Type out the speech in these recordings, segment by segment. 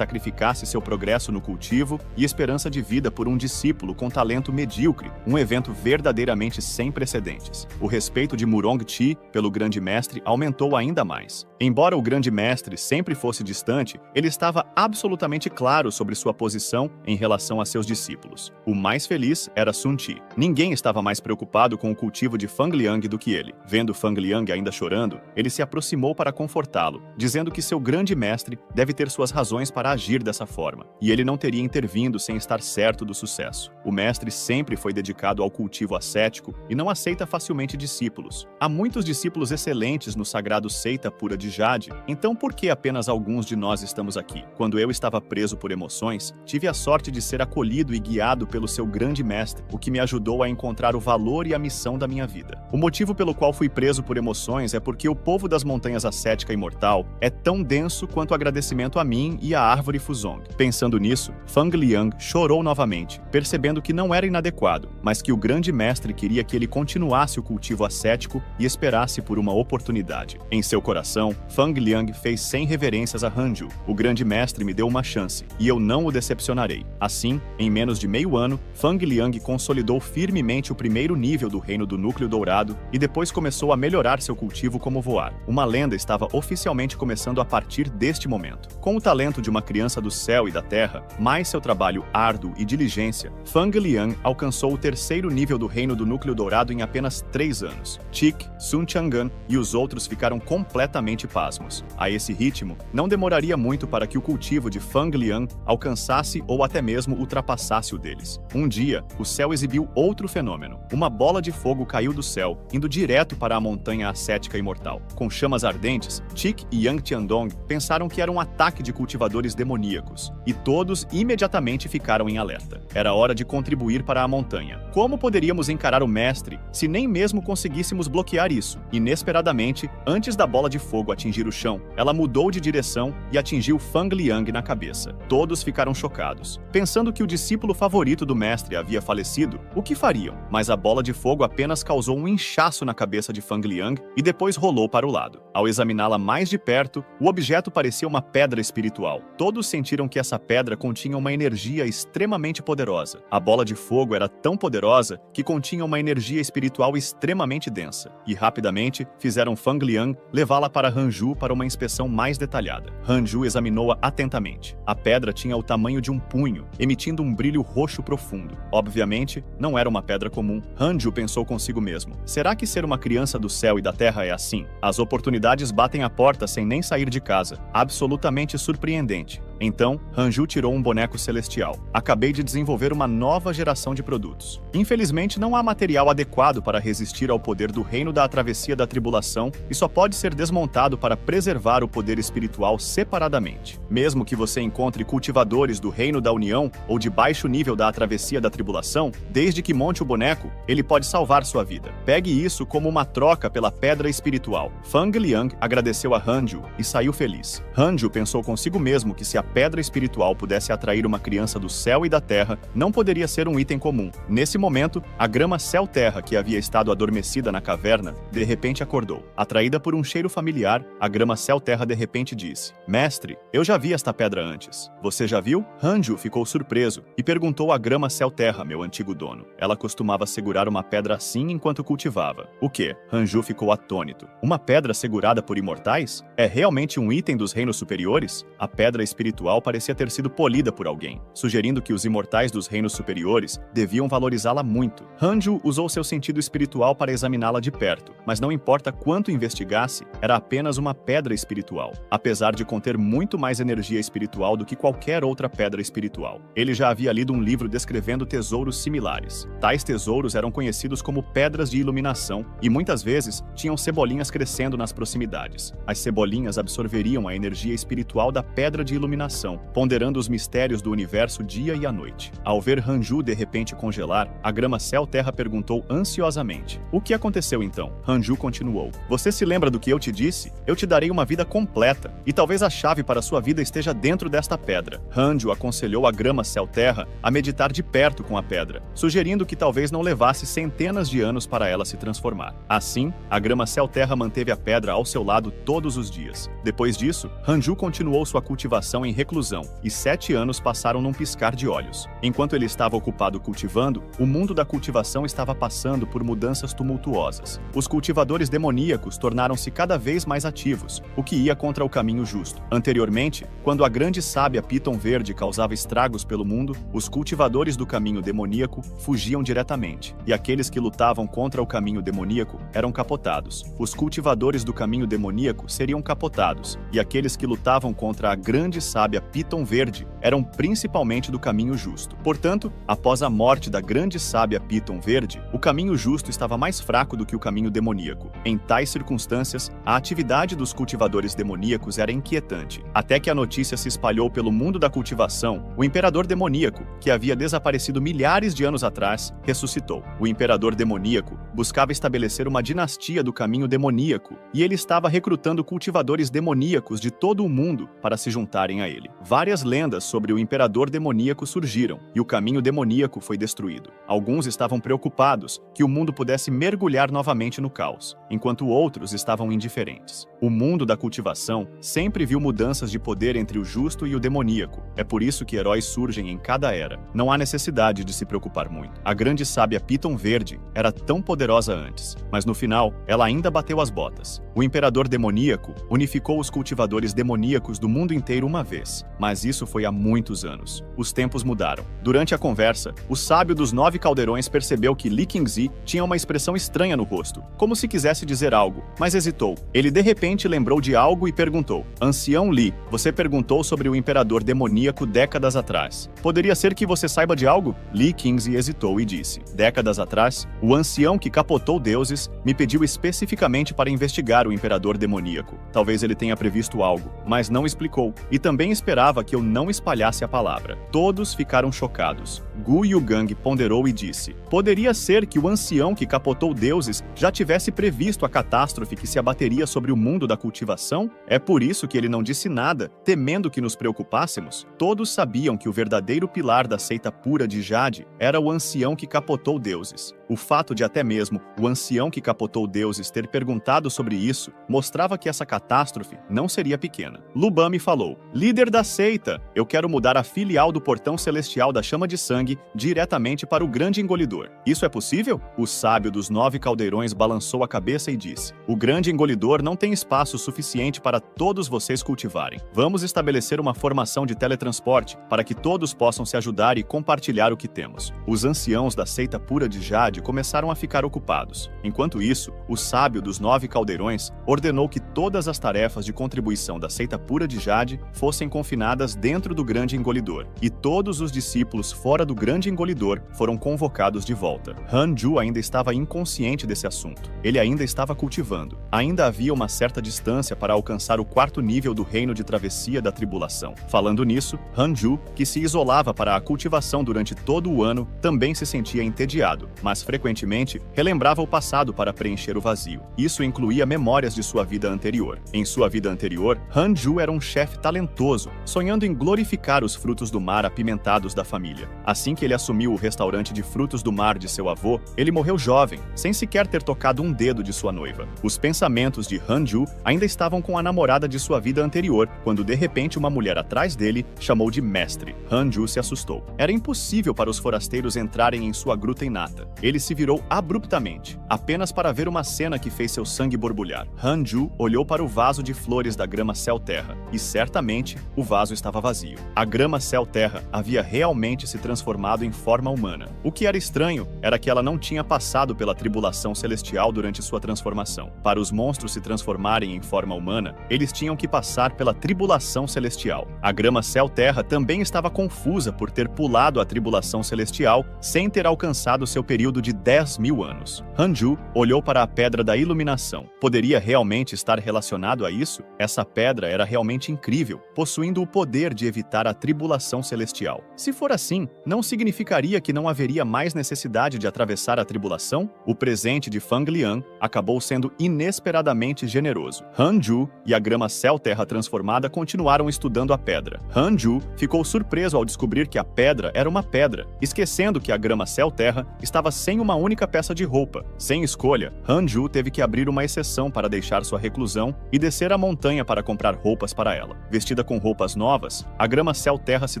sacrificasse seu progresso no cultivo e esperança de vida por um discípulo com talento medíocre, um evento verdadeiramente sem precedentes. O respeito de Murong-Chi pelo grande mestre aumentou ainda mais. Embora o grande mestre sempre fosse distante, ele estava absolutamente claro sobre sua posição em relação a seus discípulos. O mais feliz era Sun Chi. Ninguém estava mais preocupado com o cultivo de Fang Liang do que ele. Vendo Fang Liang ainda chorando, ele se aproximou para confortá-lo, dizendo que seu grande mestre deve ter suas razões para agir dessa forma, e ele não teria intervindo sem estar certo do sucesso. O mestre sempre foi dedicado ao cultivo ascético e não aceita facilmente discípulos. Há muitos discípulos excelentes no sagrado Seita Pura de Jade, então por que apenas alguns de nós estamos aqui? Quando eu estava preso por emoções, tive a sorte de ser acolhido e guiado pelo seu grande mestre, o que me ajudou a encontrar o valor e a missão da minha vida. O motivo pelo qual fui preso por emoções é porque o povo das montanhas ascética imortal é tão denso quanto o agradecimento a mim e à árvore Fuzong. Pensando nisso, Fang Liang chorou novamente, percebendo que não era inadequado, mas que o grande mestre queria que ele continuasse o cultivo ascético e esperasse por uma oportunidade. Em seu coração, Fang Liang fez 100 reverências a Hanju. O grande mestre me deu uma chance, e eu não o decepcionarei. Assim, em menos de meio ano, Fang Liang consolidou firmemente o primeiro nível do Reino do Núcleo Dourado e depois começou a melhorar seu cultivo como voar. Uma lenda estava oficialmente começando a partir deste momento. Com o talento de uma criança do céu e da terra, mais seu trabalho árduo e diligência, Fang Liang alcançou o terceiro nível do Reino do Núcleo Dourado em apenas 3 anos. Tik, Sun Chang'an e os outros ficaram completamente pasmos. A esse ritmo, não demoraria muito para que o cultivo de Fang Liang alcançasse ou até mesmo ultrapassasse o deles. Um dia, o céu exibiu outro fenômeno. Uma bola de fogo caiu do céu, indo direto para a montanha ascética imortal. Com chamas ardentes, Tik e Yang Tiandong pensaram que era um ataque de cultivadores demoníacos, e todos imediatamente ficaram em alerta. Era hora de contribuir para a montanha. Como poderíamos encarar o mestre se nem mesmo conseguíssemos bloquear isso? Inesperadamente, antes da bola de fogo atingir o chão, ela mudou de direção e atingiu Fang Liang na cabeça. Todos ficaram chocados. Pensando que o discípulo favorito do mestre havia falecido, o que fariam? Mas a bola de fogo apenas causou um inchaço na cabeça de Fang Liang e depois rolou para o lado. Ao examiná-la mais de perto, o objeto parecia uma pedra espiritual. Todos sentiram que essa pedra continha uma energia extremamente poderosa. A bola de fogo era tão poderosa que continha uma energia espiritual extremamente densa, e rapidamente fizeram Fang Liang levá-la para Hanju para uma inspeção mais detalhada. Hanju examinou-a atentamente. A pedra tinha o tamanho de um punho, emitindo um brilho roxo profundo. Obviamente, não era uma pedra comum. Hanju pensou consigo mesmo: será que ser uma criança do céu e da terra é assim? As oportunidades batem à porta sem nem sair de casa. Absolutamente surpreendente. Então, Hanju tirou um boneco celestial. Acabei de desenvolver uma nova geração de produtos. Infelizmente, não há material adequado para resistir ao poder do reino da travessia da tribulação e só pode ser desmontado para preservar o poder espiritual separadamente. Mesmo que você encontre cultivadores do reino da união ou de baixo nível da travessia da tribulação, desde que monte o boneco, ele pode salvar sua vida. Pegue isso como uma troca pela pedra espiritual. Fang Liang agradeceu a Hanju e saiu feliz. Hanju pensou consigo mesmo que se a pedra espiritual pudesse atrair uma criança do céu e da terra, não poderia ser um item comum. Nesse momento, a grama céu-terra que havia estado adormecida na caverna, de repente acordou. Atraída por um cheiro familiar, a grama céu-terra de repente disse: "Mestre, eu já vi esta pedra antes. Você já viu?" Hanju ficou surpreso e perguntou à grama céu-terra, meu antigo dono. Ela costumava segurar uma pedra assim enquanto cultivava. O quê? Hanju ficou atônito. Uma pedra segurada por imortais? É realmente um item dos reinos superiores? A pedra espiritual parecia ter sido polida por alguém, sugerindo que os imortais dos reinos superiores deviam valorizá-la muito. Hanju usou seu sentido espiritual para examiná-la de perto, mas não importa quanto investigasse, era apenas uma pedra espiritual, apesar de conter muito mais energia espiritual do que qualquer outra pedra espiritual. Ele já havia lido um livro descrevendo tesouros similares. Tais tesouros eram conhecidos como pedras de iluminação e muitas vezes tinham cebolinhas crescendo nas proximidades. As cebolinhas absorveriam a energia espiritual da pedra de iluminação, ponderando os mistérios do universo dia e à noite. Ao ver Hanju de repente congelar, a grama céu-terra perguntou ansiosamente: "O que aconteceu então?" Hanju continuou: "Você se lembra do que eu te disse? Eu te darei uma vida completa, e talvez a chave para sua vida esteja dentro desta pedra." Hanju aconselhou a grama céu-terra a meditar de perto com a pedra, sugerindo que talvez não levasse centenas de anos para ela se transformar. Assim, a grama céu-terra manteve a pedra ao seu lado todos os dias. Depois disso, Hanju continuou sua cultivação em reclusão, e 7 anos passaram num piscar de olhos. Enquanto ele estava ocupado cultivando, o mundo da cultivação estava passando por mudanças tumultuosas. Os cultivadores demoníacos tornaram-se cada vez mais ativos, o que ia contra o caminho justo. Anteriormente, quando a grande sábia Piton Verde causava estragos pelo mundo, os cultivadores do caminho demoníaco fugiam diretamente, e aqueles que lutavam contra o caminho demoníaco eram capotados. Os cultivadores do caminho demoníaco seriam capotados, e aqueles que lutavam contra a grande sábia Piton Verde eram principalmente do caminho justo. Portanto, após a morte da grande sábia Piton Verde, o caminho justo estava mais fraco do que o caminho demoníaco. Em tais circunstâncias, a atividade dos cultivadores demoníacos era inquietante, até que a notícia se espalhou pelo mundo da cultivação. O imperador demoníaco, que havia desaparecido milhares de anos atrás, ressuscitou. O imperador demoníaco buscava estabelecer uma dinastia do caminho demoníaco, e ele estava recrutando cultivadores demoníacos de todo o mundo para se juntarem a ele. Várias lendas sobre o imperador demoníaco surgiram, e o caminho demoníaco foi destruído. Alguns estavam preocupados que o mundo pudesse mergulhar novamente no caos, enquanto outros estavam indiferentes. O mundo da cultivação sempre viu mudanças de poder entre o justo e o demoníaco. É por isso que heróis surgem em cada era. Não há necessidade de se preocupar muito. A grande sábia Piton Verde era tão poderosa antes, mas no final, ela ainda bateu as botas. O imperador demoníaco unificou os cultivadores demoníacos do mundo inteiro uma vez, mas isso foi há muitos anos. Os tempos mudaram. Durante a conversa, o sábio dos 9 caldeirões percebeu que Li Qingzi tinha uma expressão estranha no rosto, como se quisesse dizer algo, mas hesitou. Ele de repente lembrou de algo e perguntou: Ancião Li, você perguntou sobre o imperador demoníaco décadas atrás. Poderia ser que você saiba de algo? Li Qingzi hesitou e disse: décadas atrás, o ancião que capotou deuses me pediu especificamente para investigar o imperador demoníaco. Talvez ele tenha previsto algo, mas não explicou, e também esperava que eu não espalhasse a palavra. Todos ficaram chocados. Gu Yugang ponderou e disse: poderia ser que o ancião que capotou deuses já tivesse previsto a catástrofe que se abateria sobre o mundo da cultivação? É por isso que ele não disse nada, temendo que nos preocupássemos? Todos sabiam que o verdadeiro pilar da seita pura de Jade era o ancião que capotou deuses. O fato de até mesmo o ancião que capotou deuses ter perguntado sobre isso mostrava que essa catástrofe não seria pequena. Lu Bami falou: líder da seita, eu quero mudar a filial do portão celestial da chama de sangue diretamente para o grande engolidor. Isso é possível? O sábio dos 9 caldeirões balançou a cabeça e disse: o grande engolidor não tem espaço suficiente para todos vocês cultivarem. Vamos estabelecer uma formação de teletransporte para que todos possam se ajudar e compartilhar o que temos. Os anciãos da seita pura de Jade começaram a ficar ocupados. Enquanto isso, o sábio dos 9 caldeirões ordenou que todas as tarefas de contribuição da seita pura de Jade fossem confinadas dentro do grande engolidor, e todos os discípulos fora do grande engolidor foram convocados de volta. Han Ju ainda estava inconsciente desse assunto. Ele ainda estava cultivando. Ainda havia uma certa distância para alcançar o 4º nível do reino de travessia da tribulação. Falando nisso, Han Ju, que se isolava para a cultivação durante todo o ano, também se sentia entediado, mas frequentemente relembrava o passado para preencher o vazio. Isso incluía memórias de sua vida anterior. Em sua vida anterior, Han Ju era um chefe talentoso, sonhando em glorificar os frutos do mar apimentados da família. Assim que ele assumiu o restaurante de frutos do mar de seu avô, ele morreu jovem, sem sequer ter tocado um dedo de sua noiva. Os pensamentos de Han Ju ainda estavam com a namorada de sua vida anterior, quando de repente uma mulher atrás dele chamou de mestre. Han Ju se assustou. Era impossível para os forasteiros entrarem em sua gruta inata. Ele se virou abruptamente, apenas para ver uma cena que fez seu sangue borbulhar. Han Ju olhou para o vaso de flores da grama céu-terra, e certamente o vaso estava vazio. A grama céu-terra havia realmente se transformado em forma humana. O que era estranho era que ela não tinha passado pela tribulação celestial durante sua transformação. Para os monstros se transformarem em forma humana, eles tinham que passar pela tribulação celestial. A grama céu-terra também estava confusa por ter pulado a tribulação celestial sem ter alcançado seu período de 10.000 anos. Han Ju olhou para a pedra da iluminação. Poderia realmente estar relacionado a isso? Essa pedra era realmente incrível, possuindo o poder de evitar a tribulação celestial. Se for assim, não significaria que não haveria mais necessidade de atravessar a tribulação? O presente de Fang Liang acabou sendo inesperadamente generoso. Han Ju e a grama céu-terra transformada continuaram estudando a pedra. Han Ju ficou surpreso ao descobrir que a pedra era uma pedra, esquecendo que a grama céu-terra estava sem uma única peça de roupa. Sem escolha, Hanju teve que abrir uma exceção para deixar sua reclusão e descer a montanha para comprar roupas para ela. Vestida com roupas novas, a Grama Céu Terra se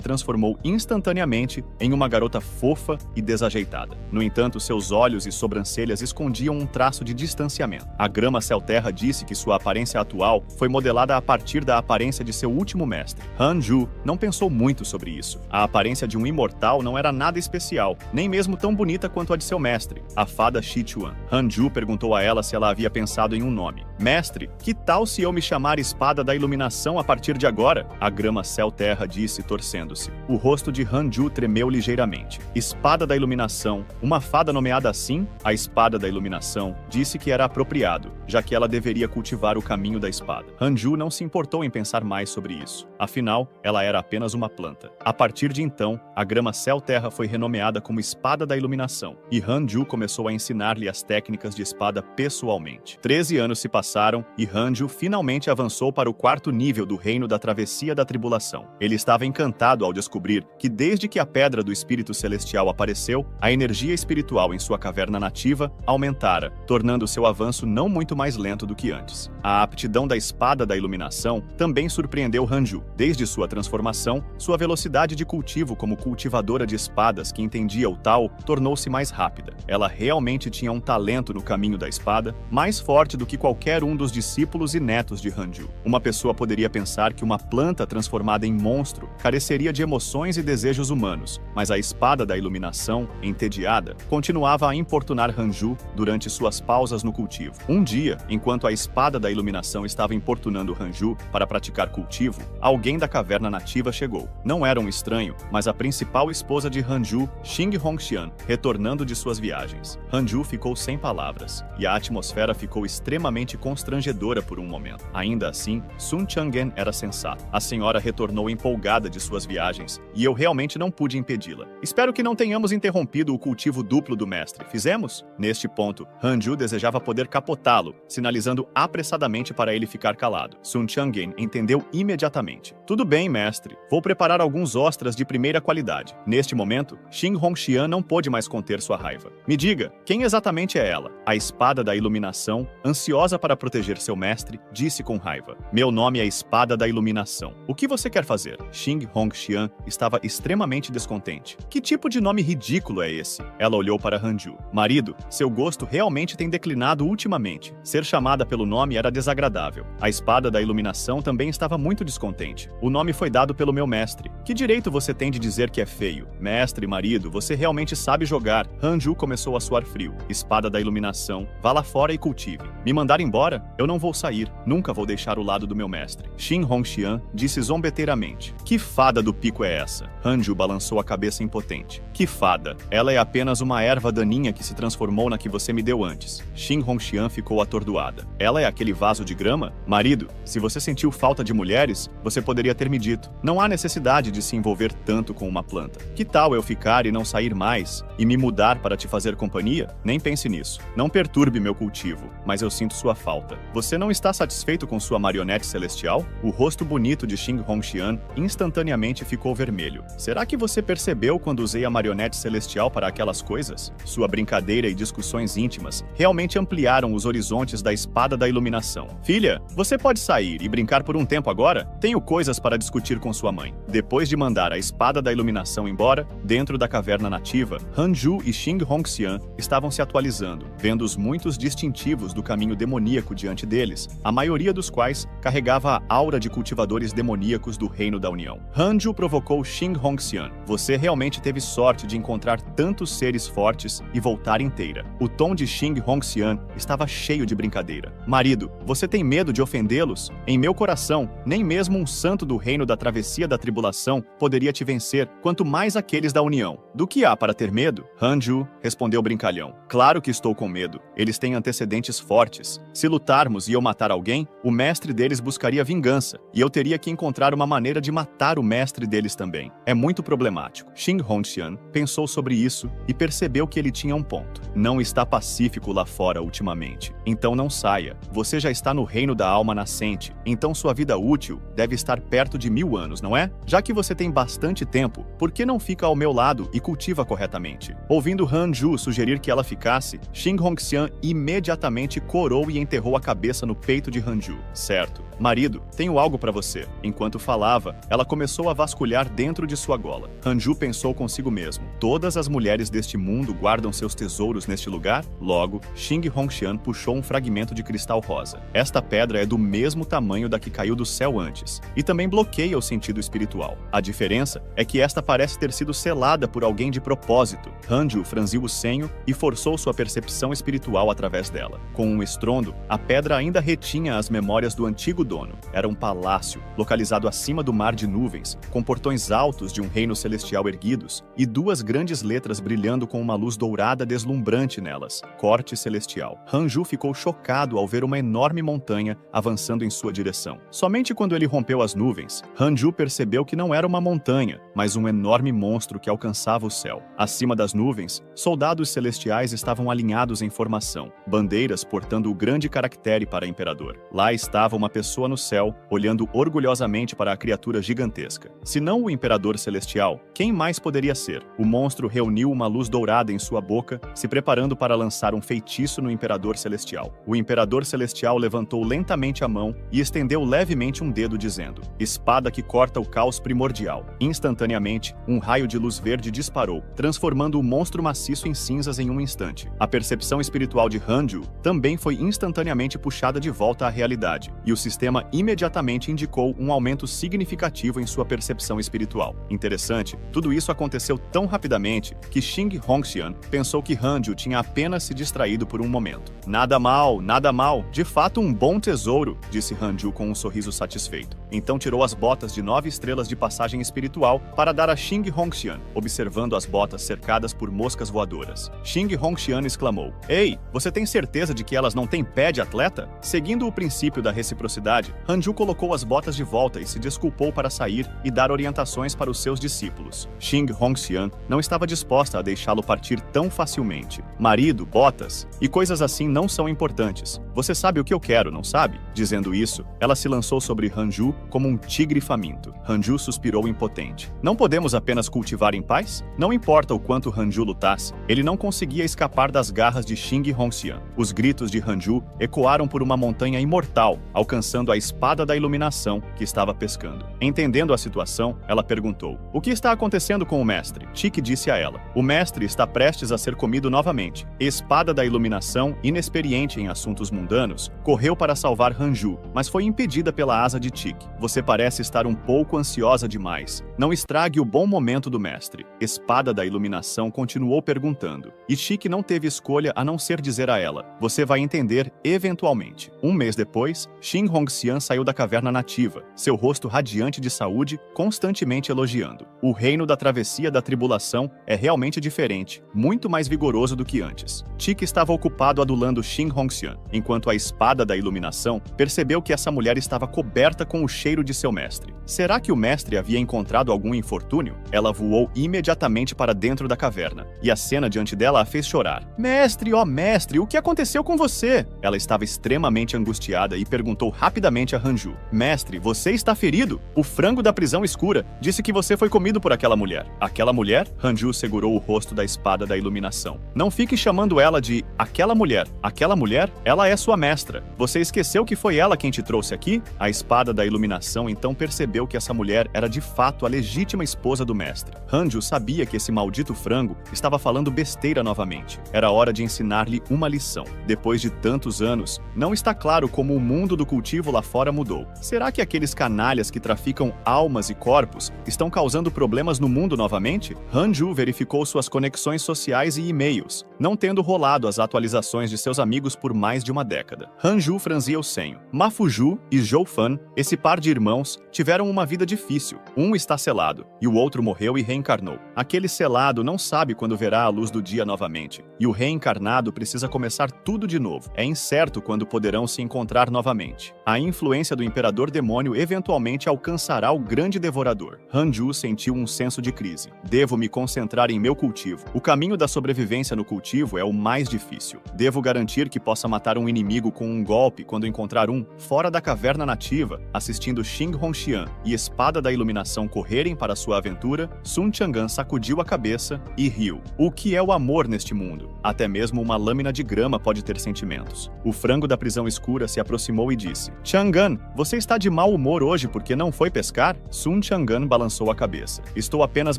transformou instantaneamente em uma garota fofa e desajeitada. No entanto, seus olhos e sobrancelhas escondiam um traço de distanciamento. A Grama Céu Terra disse que sua aparência atual foi modelada a partir da aparência de seu último mestre. Hanju não pensou muito sobre isso. A aparência de um imortal não era nada especial, nem mesmo tão bonita quanto a de seu mestre, a fada Shichuan. Hanju perguntou a ela se ela havia pensado em um nome. Mestre, que tal se eu me chamar Espada da Iluminação a partir de agora? A Grama Céu Terra disse, torcendo-se. O rosto de Hanju tremeu ligeiramente. Espada da Iluminação, uma fada nomeada assim? A Espada da Iluminação disse que era apropriado, já que ela deveria cultivar o caminho da espada. Hanju não se importou em pensar mais sobre isso. Afinal, ela era apenas uma planta. A partir de então, a Grama Céu Terra foi renomeada como Espada da Iluminação, e Hanju começou a ensinar-lhe as técnicas de espada pessoalmente. 13 anos se passaram e Hanju finalmente avançou para o 4º nível do Reino da Travessia da Tribulação. Ele estava encantado ao descobrir que desde que a Pedra do Espírito Celestial apareceu, a energia espiritual em sua caverna nativa aumentara, tornando seu avanço não muito mais lento do que antes. A aptidão da Espada da Iluminação também surpreendeu Hanju. Desde sua transformação, sua velocidade de cultivo como cultivadora de espadas que entendia o Tao tornou-se mais rápida. Ela realmente tinha um talento no caminho da espada, mais forte do que qualquer um dos discípulos e netos de Hanju. Uma pessoa poderia pensar que uma planta transformada em monstro careceria de emoções e desejos humanos, mas a Espada da Iluminação, entediada, continuava a importunar Hanju durante suas pausas no cultivo. Um dia, enquanto a Espada da Iluminação estava importunando Hanju para praticar cultivo, alguém da caverna nativa chegou. Não era um estranho, mas a principal esposa de Hanju, Xing Hongxian, retornando de suas viagens. Hanju ficou sem palavras, e a atmosfera ficou extremamente constrangedora por um momento. Ainda assim, Sun Chang'an era sensato. A senhora retornou empolgada de suas viagens, e eu realmente não pude impedi-la. Espero que não tenhamos interrompido o cultivo duplo do mestre. Fizemos? Neste ponto, Hanju desejava poder capotá-lo, sinalizando apressadamente para ele ficar calado. Sun Chang'an entendeu imediatamente. Tudo bem, mestre. Vou preparar alguns ostras de primeira qualidade. Neste momento, Xing Hongxian não pôde mais conter sua raiva. Me diga, quem exatamente é ela? A Espada da Iluminação, ansiosa para proteger seu mestre, disse com raiva. Meu nome é Espada da Iluminação. O que você quer fazer? Xing Hongxian estava extremamente descontente. Que tipo de nome ridículo é esse? Ela olhou para Hanju. Marido, seu gosto realmente tem declinado ultimamente. Ser chamada pelo nome era desagradável. A Espada da Iluminação também estava muito descontente. O nome foi dado pelo meu mestre. Que direito você tem de dizer que é feio? Mestre, marido, você realmente sabe jogar. Hanju começou a suar frio. Espada da Iluminação, vá lá fora e cultive. Me mandar embora? Eu não vou sair. Nunca vou deixar o lado do meu mestre. Xing Hongxian disse zombeteiramente. Que fada do pico é essa? Hanju balançou a cabeça impotente. Que fada? Ela é apenas uma erva daninha que se transformou na que você me deu antes. Xing Hongxian ficou atordoada. Ela é aquele vaso de grama? Marido, se você sentiu falta de mulheres, você poderia ter me dito. Não há necessidade de se envolver tanto com uma planta. Que tal eu ficar e não sair mais? E me mudar para te fazer companhia? Nem pense nisso. Não perturbe meu cultivo, mas eu sinto sua falta. Você não está satisfeito com sua marionete celestial? O rosto bonito de Xing Hongxian instantaneamente ficou vermelho. Será que você percebeu quando usei a marionete celestial para aquelas coisas? Sua brincadeira e discussões íntimas realmente ampliaram os horizontes da Espada da Iluminação. Filha, você pode sair e brincar por um tempo agora? Tenho coisas para discutir com sua mãe. Depois de mandar a Espada da Iluminação embora, dentro da caverna nativa, Hanju e Xing Hongxian estavam se atualizando, vendo os muitos distintivos do caminho demoníaco diante deles, a maioria dos quais carregava a aura de cultivadores demoníacos do Reino da União. Hanju provocou Xing Hongxian. Você realmente teve sorte de encontrar tantos seres fortes e voltar inteira. O tom de Xing Hongxian estava cheio de brincadeira. Marido, você tem medo de ofendê-los? Em meu coração, nem mesmo um santo do Reino da Travessia da Tribulação poderia te vencer, quanto mais aqueles da União. Do que há para ter medo? Hanju respondeu brincalhão. Claro que estou com medo. Eles têm antecedentes fortes. Se lutarmos e eu matar alguém, o mestre deles buscaria vingança, e eu teria que encontrar uma maneira de matar o mestre deles também. É muito problemático. Xing Hongxian pensou sobre isso e percebeu que ele tinha um ponto. Não está pacífico lá fora ultimamente. Então não saia. Você já está no reino da alma nascente, então sua vida útil deve estar perto de 1000 anos, não é? Já que você tem bastante tempo, por que não fica ao meu lado e cultiva corretamente? Ouvindo Hanju sugerir que ela ficasse, Shin Hongxian imediatamente corou e enterrou a cabeça no peito de Hanju. Certo. Marido, tenho algo para você. Enquanto falava, ela começou a vasculhar dentro de sua gola. Hanju pensou consigo mesmo. Todas as mulheres deste mundo guardam seus tesouros neste lugar? Logo, Shin Hongxian puxou um fragmento de cristal rosa. Esta pedra é do mesmo tamanho da que caiu do céu antes, e também bloqueia o sentido espiritual. A diferença é que esta parece ter sido selada por alguém de propósito. Hanju franziu o senho e forçou sua percepção espiritual através dela. Com um estrondo, a pedra ainda retinha as memórias do antigo dono. Era um palácio, localizado acima do mar de nuvens, com portões altos de um reino celestial erguidos e duas grandes letras brilhando com uma luz dourada deslumbrante nelas, Corte Celestial. Hanju ficou chocado ao ver uma enorme montanha avançando em sua direção. Somente quando ele rompeu as nuvens, Hanju percebeu que não era uma montanha, mas um enorme monstro que alcançava o céu. Acima das nuvens, soldados celestiais estavam alinhados em formação, bandeiras portando o grande caractere para Imperador. Lá estava uma pessoa no céu, olhando orgulhosamente para a criatura gigantesca. Se não o Imperador Celestial, quem mais poderia ser? O monstro reuniu uma luz dourada em sua boca, se preparando para lançar um feitiço no Imperador Celestial. O Imperador Celestial levantou lentamente a mão e estendeu levemente um dedo, dizendo: "Espada que corta o caos primordial." Instantaneamente, um raio de luz verde disparou, transformando o monstro maciço em cinzas em um instante. A percepção espiritual de Hanju também foi instantaneamente puxada de volta à realidade, e o sistema imediatamente indicou um aumento significativo em sua percepção espiritual. Interessante, tudo isso aconteceu tão rapidamente que Shin Hongxian pensou que Hanju tinha apenas se distraído por um momento. Nada mal, de fato um bom tesouro, disse Hanju com um sorriso satisfeito. Então tirou as botas de 9 estrelas de passagem espiritual para dar a Shin Hongxian, observando as botas cercadas por moscas voadoras. Shin Hongxian exclamou: "Ei, você tem certeza de que elas não têm pé de atleta?" Seguindo o princípio da reciprocidade, Hanju colocou as botas de volta e se desculpou para sair e dar orientações para os seus discípulos. Shin Hongxian não estava disposta a deixá-lo partir tão facilmente. Marido, botas e coisas assim não são importantes. Você sabe o que eu quero, não sabe? Dizendo isso, ela se lançou sobre Hanju como um tigre faminto. Hanju suspirou impotente. Não podemos apenas cultivar em paz? Não importa o quanto Hanju lutasse, ele não conseguia escapar das garras de Shin Hongxian. Os gritos de Hanju ecoaram por uma montanha imortal, alcançando a espada da iluminação que estava pescando. Entendendo a situação, ela perguntou: "O que está acontecendo com o mestre?" Tiki disse a ela: "O mestre está prestes a ser comido novamente." Espada da iluminação, inexperiente em assuntos mundanos, correu para salvar Hanju, mas foi impedida pela asa de Tiki. "Você parece estar um pouco ansiosa demais. Não estrague o bom momento do mestre." Espada da iluminação continuou perguntando, e Tiki não teve escolha a não ser dizer a ela: "Você vai entender eventualmente." Um mês depois, Shin Hongxian saiu da caverna nativa, seu rosto radiante de saúde, constantemente elogiando. "O reino da travessia da tribulação é realmente diferente, muito mais vigoroso do que antes." Tiki estava ocupado adulando Shin Hongxian, enquanto a espada da iluminação percebeu que essa mulher estava coberta com o cheiro de seu mestre. Será que o mestre havia encontrado algum infortúnio? Ela voou imediatamente para dentro da caverna, e a cena diante dela a fez chorar. "Mestre, ó mestre, o que aconteceu com você?" Ela estava extremamente angustiada e perguntou rapidamente a Hanju: "Mestre, você está ferido? O frango da prisão escura disse que você foi comido por aquela mulher." "Aquela mulher?" Hanju segurou o rosto da espada da iluminação. "Não fique chamando ela de aquela mulher. Aquela mulher, ela é sua mestra. Você esqueceu que foi ela quem te trouxe aqui?" A espada da iluminação então percebeu que essa mulher era de fato a legítima esposa do mestre. Hanju sabia que esse maldito frango estava falando besteira novamente. Era hora de ensinar-lhe uma lição. Depois de tantos anos, não está claro como o mundo do cultivo lá fora mudou. Será que aqueles canalhas que traficam almas e corpos estão causando problemas no mundo novamente? Hanju verificou suas conexões sociais e e-mails, não tendo rolado as atualizações de seus amigos por mais de uma década. Hanju franzia o senho. Mafuju e Zhou Fan, esse par de irmãos, tiveram uma vida difícil. Um está selado, e o outro morreu e reencarnou. Aquele selado não sabe quando verá a luz do dia novamente, e o reencarnado precisa começar tudo de novo. É incerto quando poderão se encontrar novamente. A influência do Imperador Demônio eventualmente alcançará o Grande Devorador. Hanju sentiu um senso de crise. Devo me concentrar em meu cultivo. O caminho da sobrevivência no cultivo é o mais difícil. Devo garantir que possa matar um inimigo com um golpe quando encontrar um fora da caverna nativa, assistindo assistindo Xing Hongxian e Espada da Iluminação correrem para sua aventura, Sun Chang'an sacudiu a cabeça e riu. O que é o amor neste mundo? Até mesmo uma lâmina de grama pode ter sentimentos. O frango da prisão escura se aproximou e disse: Chang'an, você está de mau humor hoje porque não foi pescar? Sun Chang'an balançou a cabeça. Estou apenas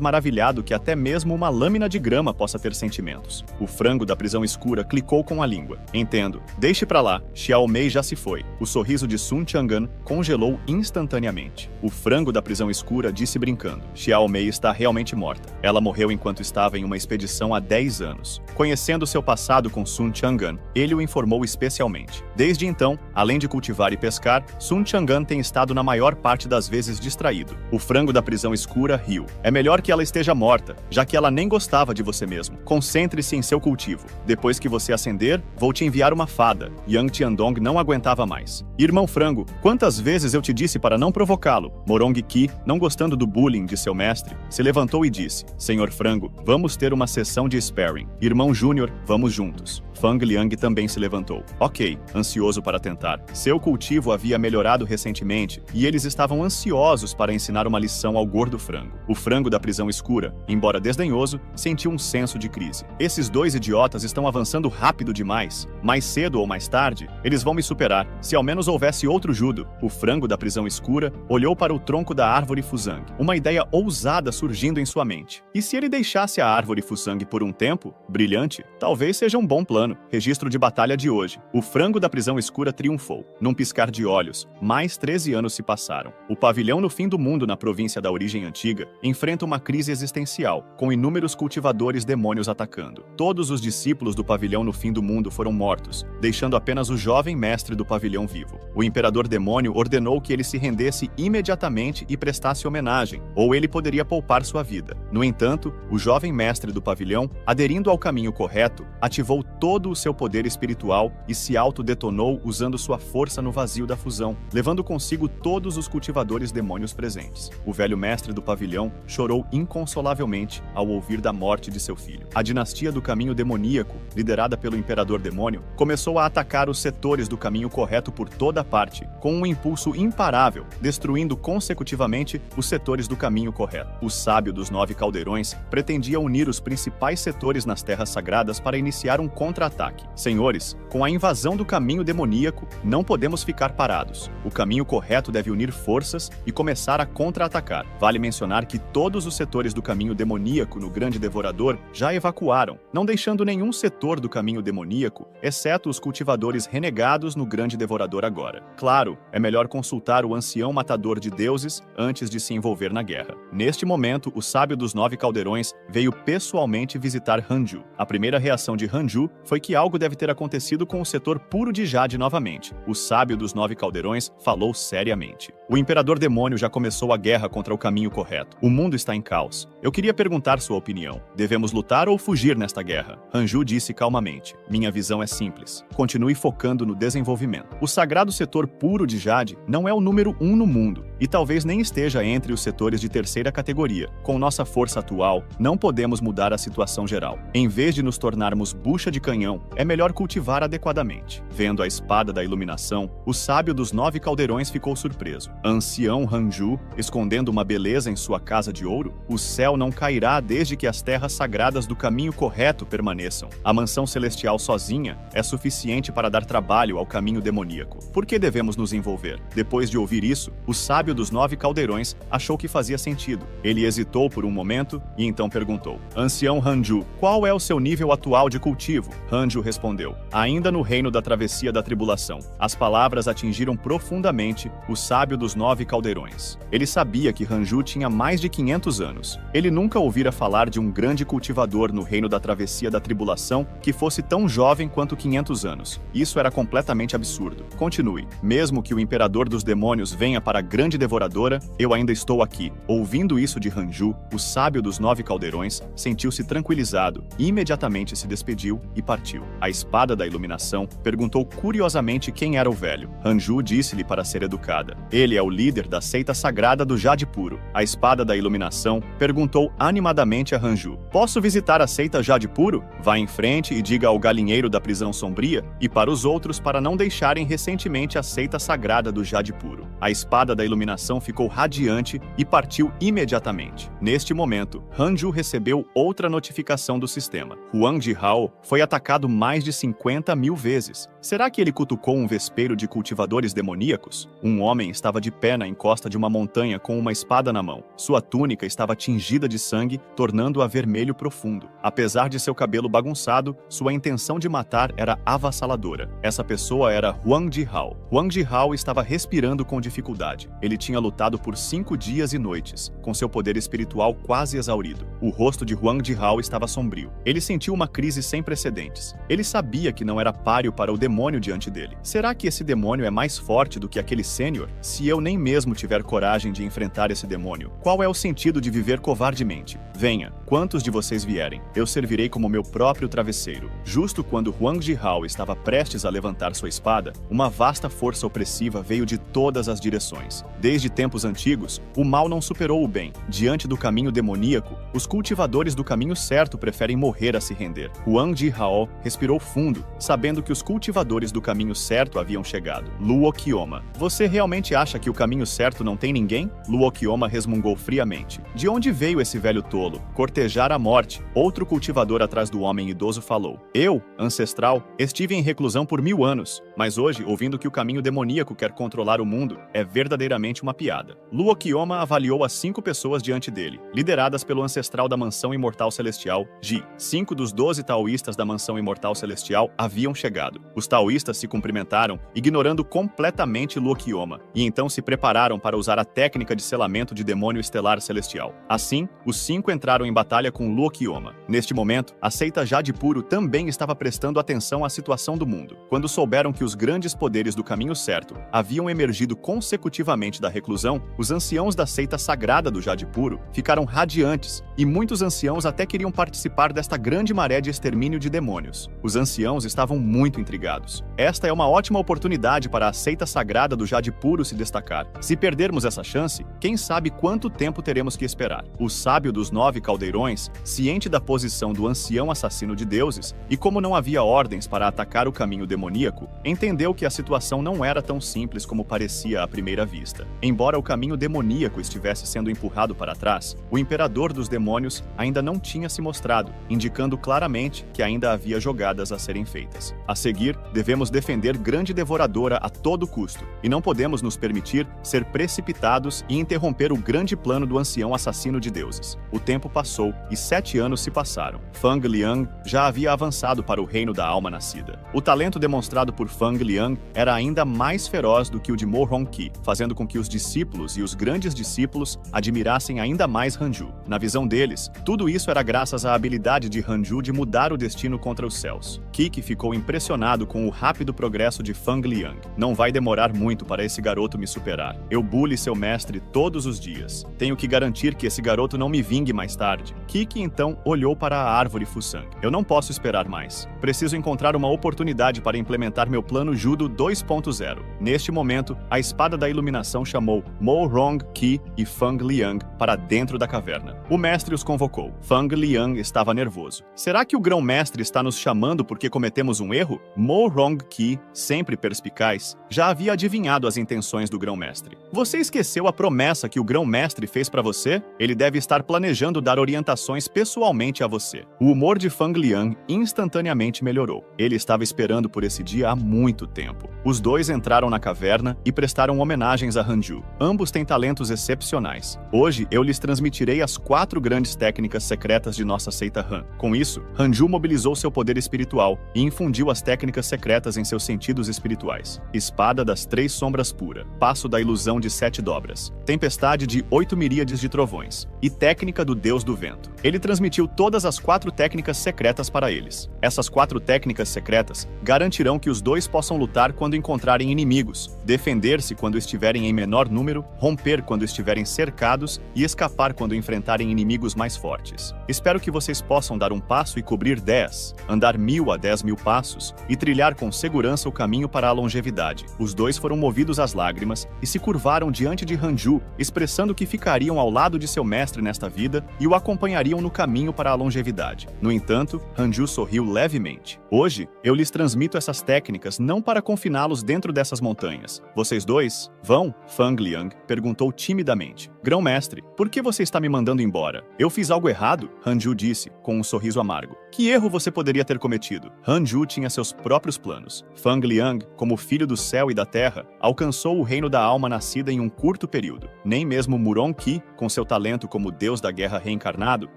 maravilhado que até mesmo uma lâmina de grama possa ter sentimentos. O frango da prisão escura clicou com a língua. Entendo. Deixe pra lá. Xiao Mei já se foi. O sorriso de Sun Chang'an congelou instantaneamente. O frango da prisão escura disse brincando: Xiao Mei está realmente morta. Ela morreu enquanto estava em uma expedição há 10 anos. Conhecendo seu passado com Sun Chang'an, ele o informou especialmente. Desde então, além de cultivar e pescar, Sun Chang'an tem estado na maior parte das vezes distraído. O frango da prisão escura riu. É melhor que ela esteja morta, já que ela nem gostava de você mesmo. Concentre-se em seu cultivo. Depois que você ascender, vou te enviar uma fada. Yang Tiandong não aguentava mais. Irmão frango, quantas vezes eu te disse para não provocá-lo? Morong Qi, não gostando do bullying de seu mestre, se levantou e disse: Senhor frango, vamos ter uma sessão de sparring. Irmão Júnior, vamos juntos. Fang Liang também se levantou. Ok, ansioso para tentar. Seu cultivo havia melhorado recentemente e eles estavam ansiosos para ensinar uma lição ao gordo frango. O frango da prisão escura, embora desdenhoso, sentiu um senso de crise. Esses dois idiotas estão avançando rápido demais. Mais cedo ou mais tarde, eles vão me superar, se ao menos houvesse outro judo. O frango da prisão escura olhou para o tronco da árvore Fusang, uma ideia ousada surgindo em sua mente. E se ele deixasse a árvore Fusang por um tempo? Brilhante, talvez seja um bom plano. Registro de batalha de hoje. O frango da prisão escura triunfou. Num piscar de olhos, mais 13 anos se passaram. O pavilhão no fim do mundo na província da origem antiga enfrenta uma crise existencial, com inúmeros cultivadores demônios atacando. Todos os discípulos do pavilhão no fim do mundo foram mortos, deixando apenas o jovem mestre do pavilhão vivo. O imperador demônio ordenou que ele se rendesse imediatamente e prestasse homenagem, ou ele poderia poupar sua vida. No entanto, o jovem mestre do pavilhão, aderindo ao caminho correto, ativou todo o seu poder espiritual e se autodetonou usando sua força no vazio da fusão, levando consigo todos os cultivadores demônios presentes. O velho mestre do pavilhão chorou inconsolavelmente ao ouvir da morte de seu filho. A dinastia do caminho demoníaco, liderada pelo imperador demônio, começou a atacar os setores do caminho correto por toda parte, com um impulso imparável, destruindo consecutivamente os setores do caminho correto. O sábio dos 9 caldeirões pretendia unir os principais setores nas terras sagradas para iniciar um contra-ataque. Senhores, com a invasão do caminho demoníaco, não podemos ficar parados. O caminho correto deve unir forças e começar a contra-atacar. Vale mencionar que todos os setores do caminho demoníaco no Grande Devorador já evacuaram, não deixando nenhum setor do caminho demoníaco, exceto os cultivadores renegados no Grande Devorador agora. Claro, é melhor consultar o ancião matador de deuses antes de se envolver na guerra. Neste momento, o sábio dos 9 caldeirões veio pessoalmente visitar Hanju. A primeira reação de Hanju foi que algo deve ter acontecido com o setor puro de Jade novamente. O sábio dos 9 caldeirões falou seriamente. O imperador demônio já começou a guerra contra o caminho correto. O mundo está em caos. Eu queria perguntar sua opinião. Devemos lutar ou fugir nesta guerra? Hanju disse calmamente. Minha visão é simples. Continue focando no desenvolvimento. O sagrado setor puro de Jade não é o número 1 no mundo, e talvez nem esteja entre os setores de terceira categoria. Com nossa força atual, não podemos mudar a situação geral. Em vez de nos tornarmos bucha de canhão, é melhor cultivar adequadamente. Vendo a espada da iluminação, o sábio dos 9 caldeirões ficou surpreso. Ancião Hanju, escondendo uma beleza em sua casa de ouro? O céu não cairá desde que as terras sagradas do caminho correto permaneçam. A mansão celestial sozinha é suficiente para dar trabalho ao caminho demoníaco. Por que devemos nos envolver? Depois de ouvir isso, o sábio dos 9 caldeirões achou que fazia sentido. Ele hesitou por um momento e então perguntou: Ancião Hanju, qual é o seu nível atual de cultivo? Hanju respondeu: ainda no reino da travessia da tribulação. As palavras atingiram profundamente o sábio dos 9 caldeirões. Ele sabia que Hanju tinha mais de 500 anos. Ele nunca ouvira falar de um grande cultivador no reino da travessia da tribulação que fosse tão jovem quanto 500 anos. Isso era completamente absurdo. Continue. Mesmo que o imperador dos demônios venha para Grande devoradora, eu ainda estou aqui." Ouvindo isso de Hanju, o sábio dos 9 caldeirões sentiu-se tranquilizado e imediatamente se despediu e partiu. A espada da iluminação perguntou curiosamente quem era o velho. Hanju disse-lhe para ser educada: "Ele é o líder da seita sagrada do Jade Puro." A espada da iluminação perguntou animadamente a Hanju: "Posso visitar a seita Jade Puro? Vá em frente e diga ao galinheiro da prisão sombria e para os outros para não deixarem recentemente a seita sagrada do Jade Puro." A espada da iluminação ficou radiante e partiu imediatamente. Neste momento, Hanju recebeu outra notificação do sistema. Huang Jihao foi atacado mais de 50.000 vezes. Será que ele cutucou um vespeiro de cultivadores demoníacos? Um homem estava de pé na encosta de uma montanha com uma espada na mão. Sua túnica estava tingida de sangue, tornando-a vermelho profundo. Apesar de seu cabelo bagunçado, sua intenção de matar era avassaladora. Essa pessoa era Huang Jihao. Huang Jihao estava respirando com dificuldade. Ele tinha lutado por 5 dias e noites, com seu poder espiritual quase exaurido. O rosto de Huang Jihao estava sombrio. Ele sentiu uma crise sem precedentes. Ele sabia que não era páreo para o demônio diante dele. Será que esse demônio é mais forte do que aquele sênior? Se eu nem mesmo tiver coragem de enfrentar esse demônio, qual é o sentido de viver covardemente? Venha, quantos de vocês vierem, eu servirei como meu próprio travesseiro. Justo quando Huang Jihao estava prestes a levantar sua espada, uma vasta força opressiva veio de todas as direções. Desde tempos antigos, o mal não superou o bem. Diante do caminho demoníaco, os cultivadores do caminho certo preferem morrer a se render. Huang Jihao respirou fundo, sabendo que os cultivadores do caminho certo haviam chegado. Luo Qioma: "Você realmente acha que o caminho certo não tem ninguém?" Luo Qioma resmungou friamente. "De onde veio esse velho tolo? Cortejar a morte." Outro cultivador atrás do homem idoso falou: "Eu, ancestral, estive em reclusão por 1000 anos, mas hoje, ouvindo que o caminho demoníaco quer controlar o mundo, é verdadeiramente uma piada." Luo Qioma avaliou as 5 pessoas diante dele, lideradas pelo ancestral da Mansão Imortal Celestial, Ji. 5 dos 12 taoístas da Mansão Imortal Celestial haviam chegado. Os taoístas se cumprimentaram, ignorando completamente Luo Qioma, e então se prepararam para usar a técnica de selamento de demônio estelar celestial. Assim, os 5 entraram em batalha com Luo Qioma. Neste momento, a seita Jade Puro também estava prestando atenção à situação do mundo. Quando souberam que os grandes poderes do caminho certo haviam emergido consecutivamente da reclusão, os anciãos da seita sagrada do Jade Puro ficaram radiantes, e muitos anciãos até queriam participar desta grande maré de extermínio de demônios. Os anciãos estavam muito intrigados. Esta é uma ótima oportunidade para a seita sagrada do Jade Puro se destacar. Se perdermos essa chance, quem sabe quanto tempo teremos que esperar? O sábio dos 9 caldeirões, ciente da posição do ancião assassino de deuses, e como não havia ordens para atacar o caminho demoníaco, entendeu que a situação não era tão simples como parecia à primeira vista. Embora o caminho demoníaco estivesse sendo empurrado para trás, o imperador dos demônios ainda não tinha se mostrado, indicando claramente que ainda havia jogadas a serem feitas. A seguir, devemos defender Grande Devoradora a todo custo, e não podemos nos permitir ser precipitados e interromper o grande plano do ancião assassino de deuses. O tempo passou e 7 anos se passaram. Fang Liang já havia avançado para o reino da alma nascida. O talento demonstrado por Fang Liang era ainda mais feroz do que o de Mo Hongqi, fazendo com que os discípulos e os grandes discípulos admirassem ainda mais Hanju. Na visão deles, tudo isso era graças à habilidade de Hanju de mudar o destino contra os céus. Kiki ficou impressionado com o rápido progresso de Fang Liang. "Não vai demorar muito para esse garoto me superar. Eu bully seu mestre todos os dias. Tenho que garantir que esse garoto não me vingue mais tarde." Kiki então olhou para a árvore Fusang. "Eu não posso esperar mais. Preciso encontrar uma oportunidade para implementar meu plano Judo 2.0. Neste momento, a espada da iluminação chamou Mo Hongqi e Fang Liang para dentro da caverna. O mestre os convocou. Fang Liang estava nervoso. "Será que o grão-mestre está nos chamando porque cometemos um erro?" Mo Hongqi, sempre perspicaz, já havia adivinhado as intenções do grão-mestre. "Você esqueceu a promessa que o grão-mestre fez para você? Ele deve estar planejando dar orientações pessoalmente a você." O humor de Fang Liang instantaneamente melhorou. Ele estava esperando por esse dia há muito tempo. Os dois entraram na caverna e prestaram homenagens a Hanju. Ambos têm talentos excepcionais. Hoje, eu lhes transmitirei as 4 grandes técnicas secretas de nossa seita Han. Com isso, Hanju mobilizou seu poder espiritual e infundiu as técnicas secretas em seus sentidos espirituais. Espada das 3 sombras pura, passo da ilusão de 7 dobras, tempestade de 8 miríades de trovões e técnica do deus do vento. evento. Ele transmitiu todas as 4 técnicas secretas para eles. Essas 4 técnicas secretas garantirão que os dois possam lutar quando encontrarem inimigos, defender-se quando estiverem em menor número, romper quando estiverem cercados e escapar quando enfrentarem inimigos mais fortes. Espero que vocês possam dar um passo e cobrir 10, andar 1000 a 10.000 passos e trilhar com segurança o caminho para a longevidade. Os dois foram movidos às lágrimas e se curvaram diante de Hanju, expressando que ficariam ao lado de seu mestre nesta vida e o acompanhariam no caminho para a longevidade. No entanto, Hanju sorriu levemente. Hoje, eu lhes transmito essas técnicas não para confiná-los dentro dessas montanhas. Vocês dois vão? Fang Liang perguntou timidamente. Grão-mestre, por que você está me mandando embora? Eu fiz algo errado? Hanju disse, com um sorriso amargo. Que erro você poderia ter cometido? Hanju tinha seus próprios planos. Fang Liang, como filho do céu e da terra, alcançou o reino da alma nascida em um curto período. Nem mesmo Murong Qi, com seu talento como deus da guerra reencarnado,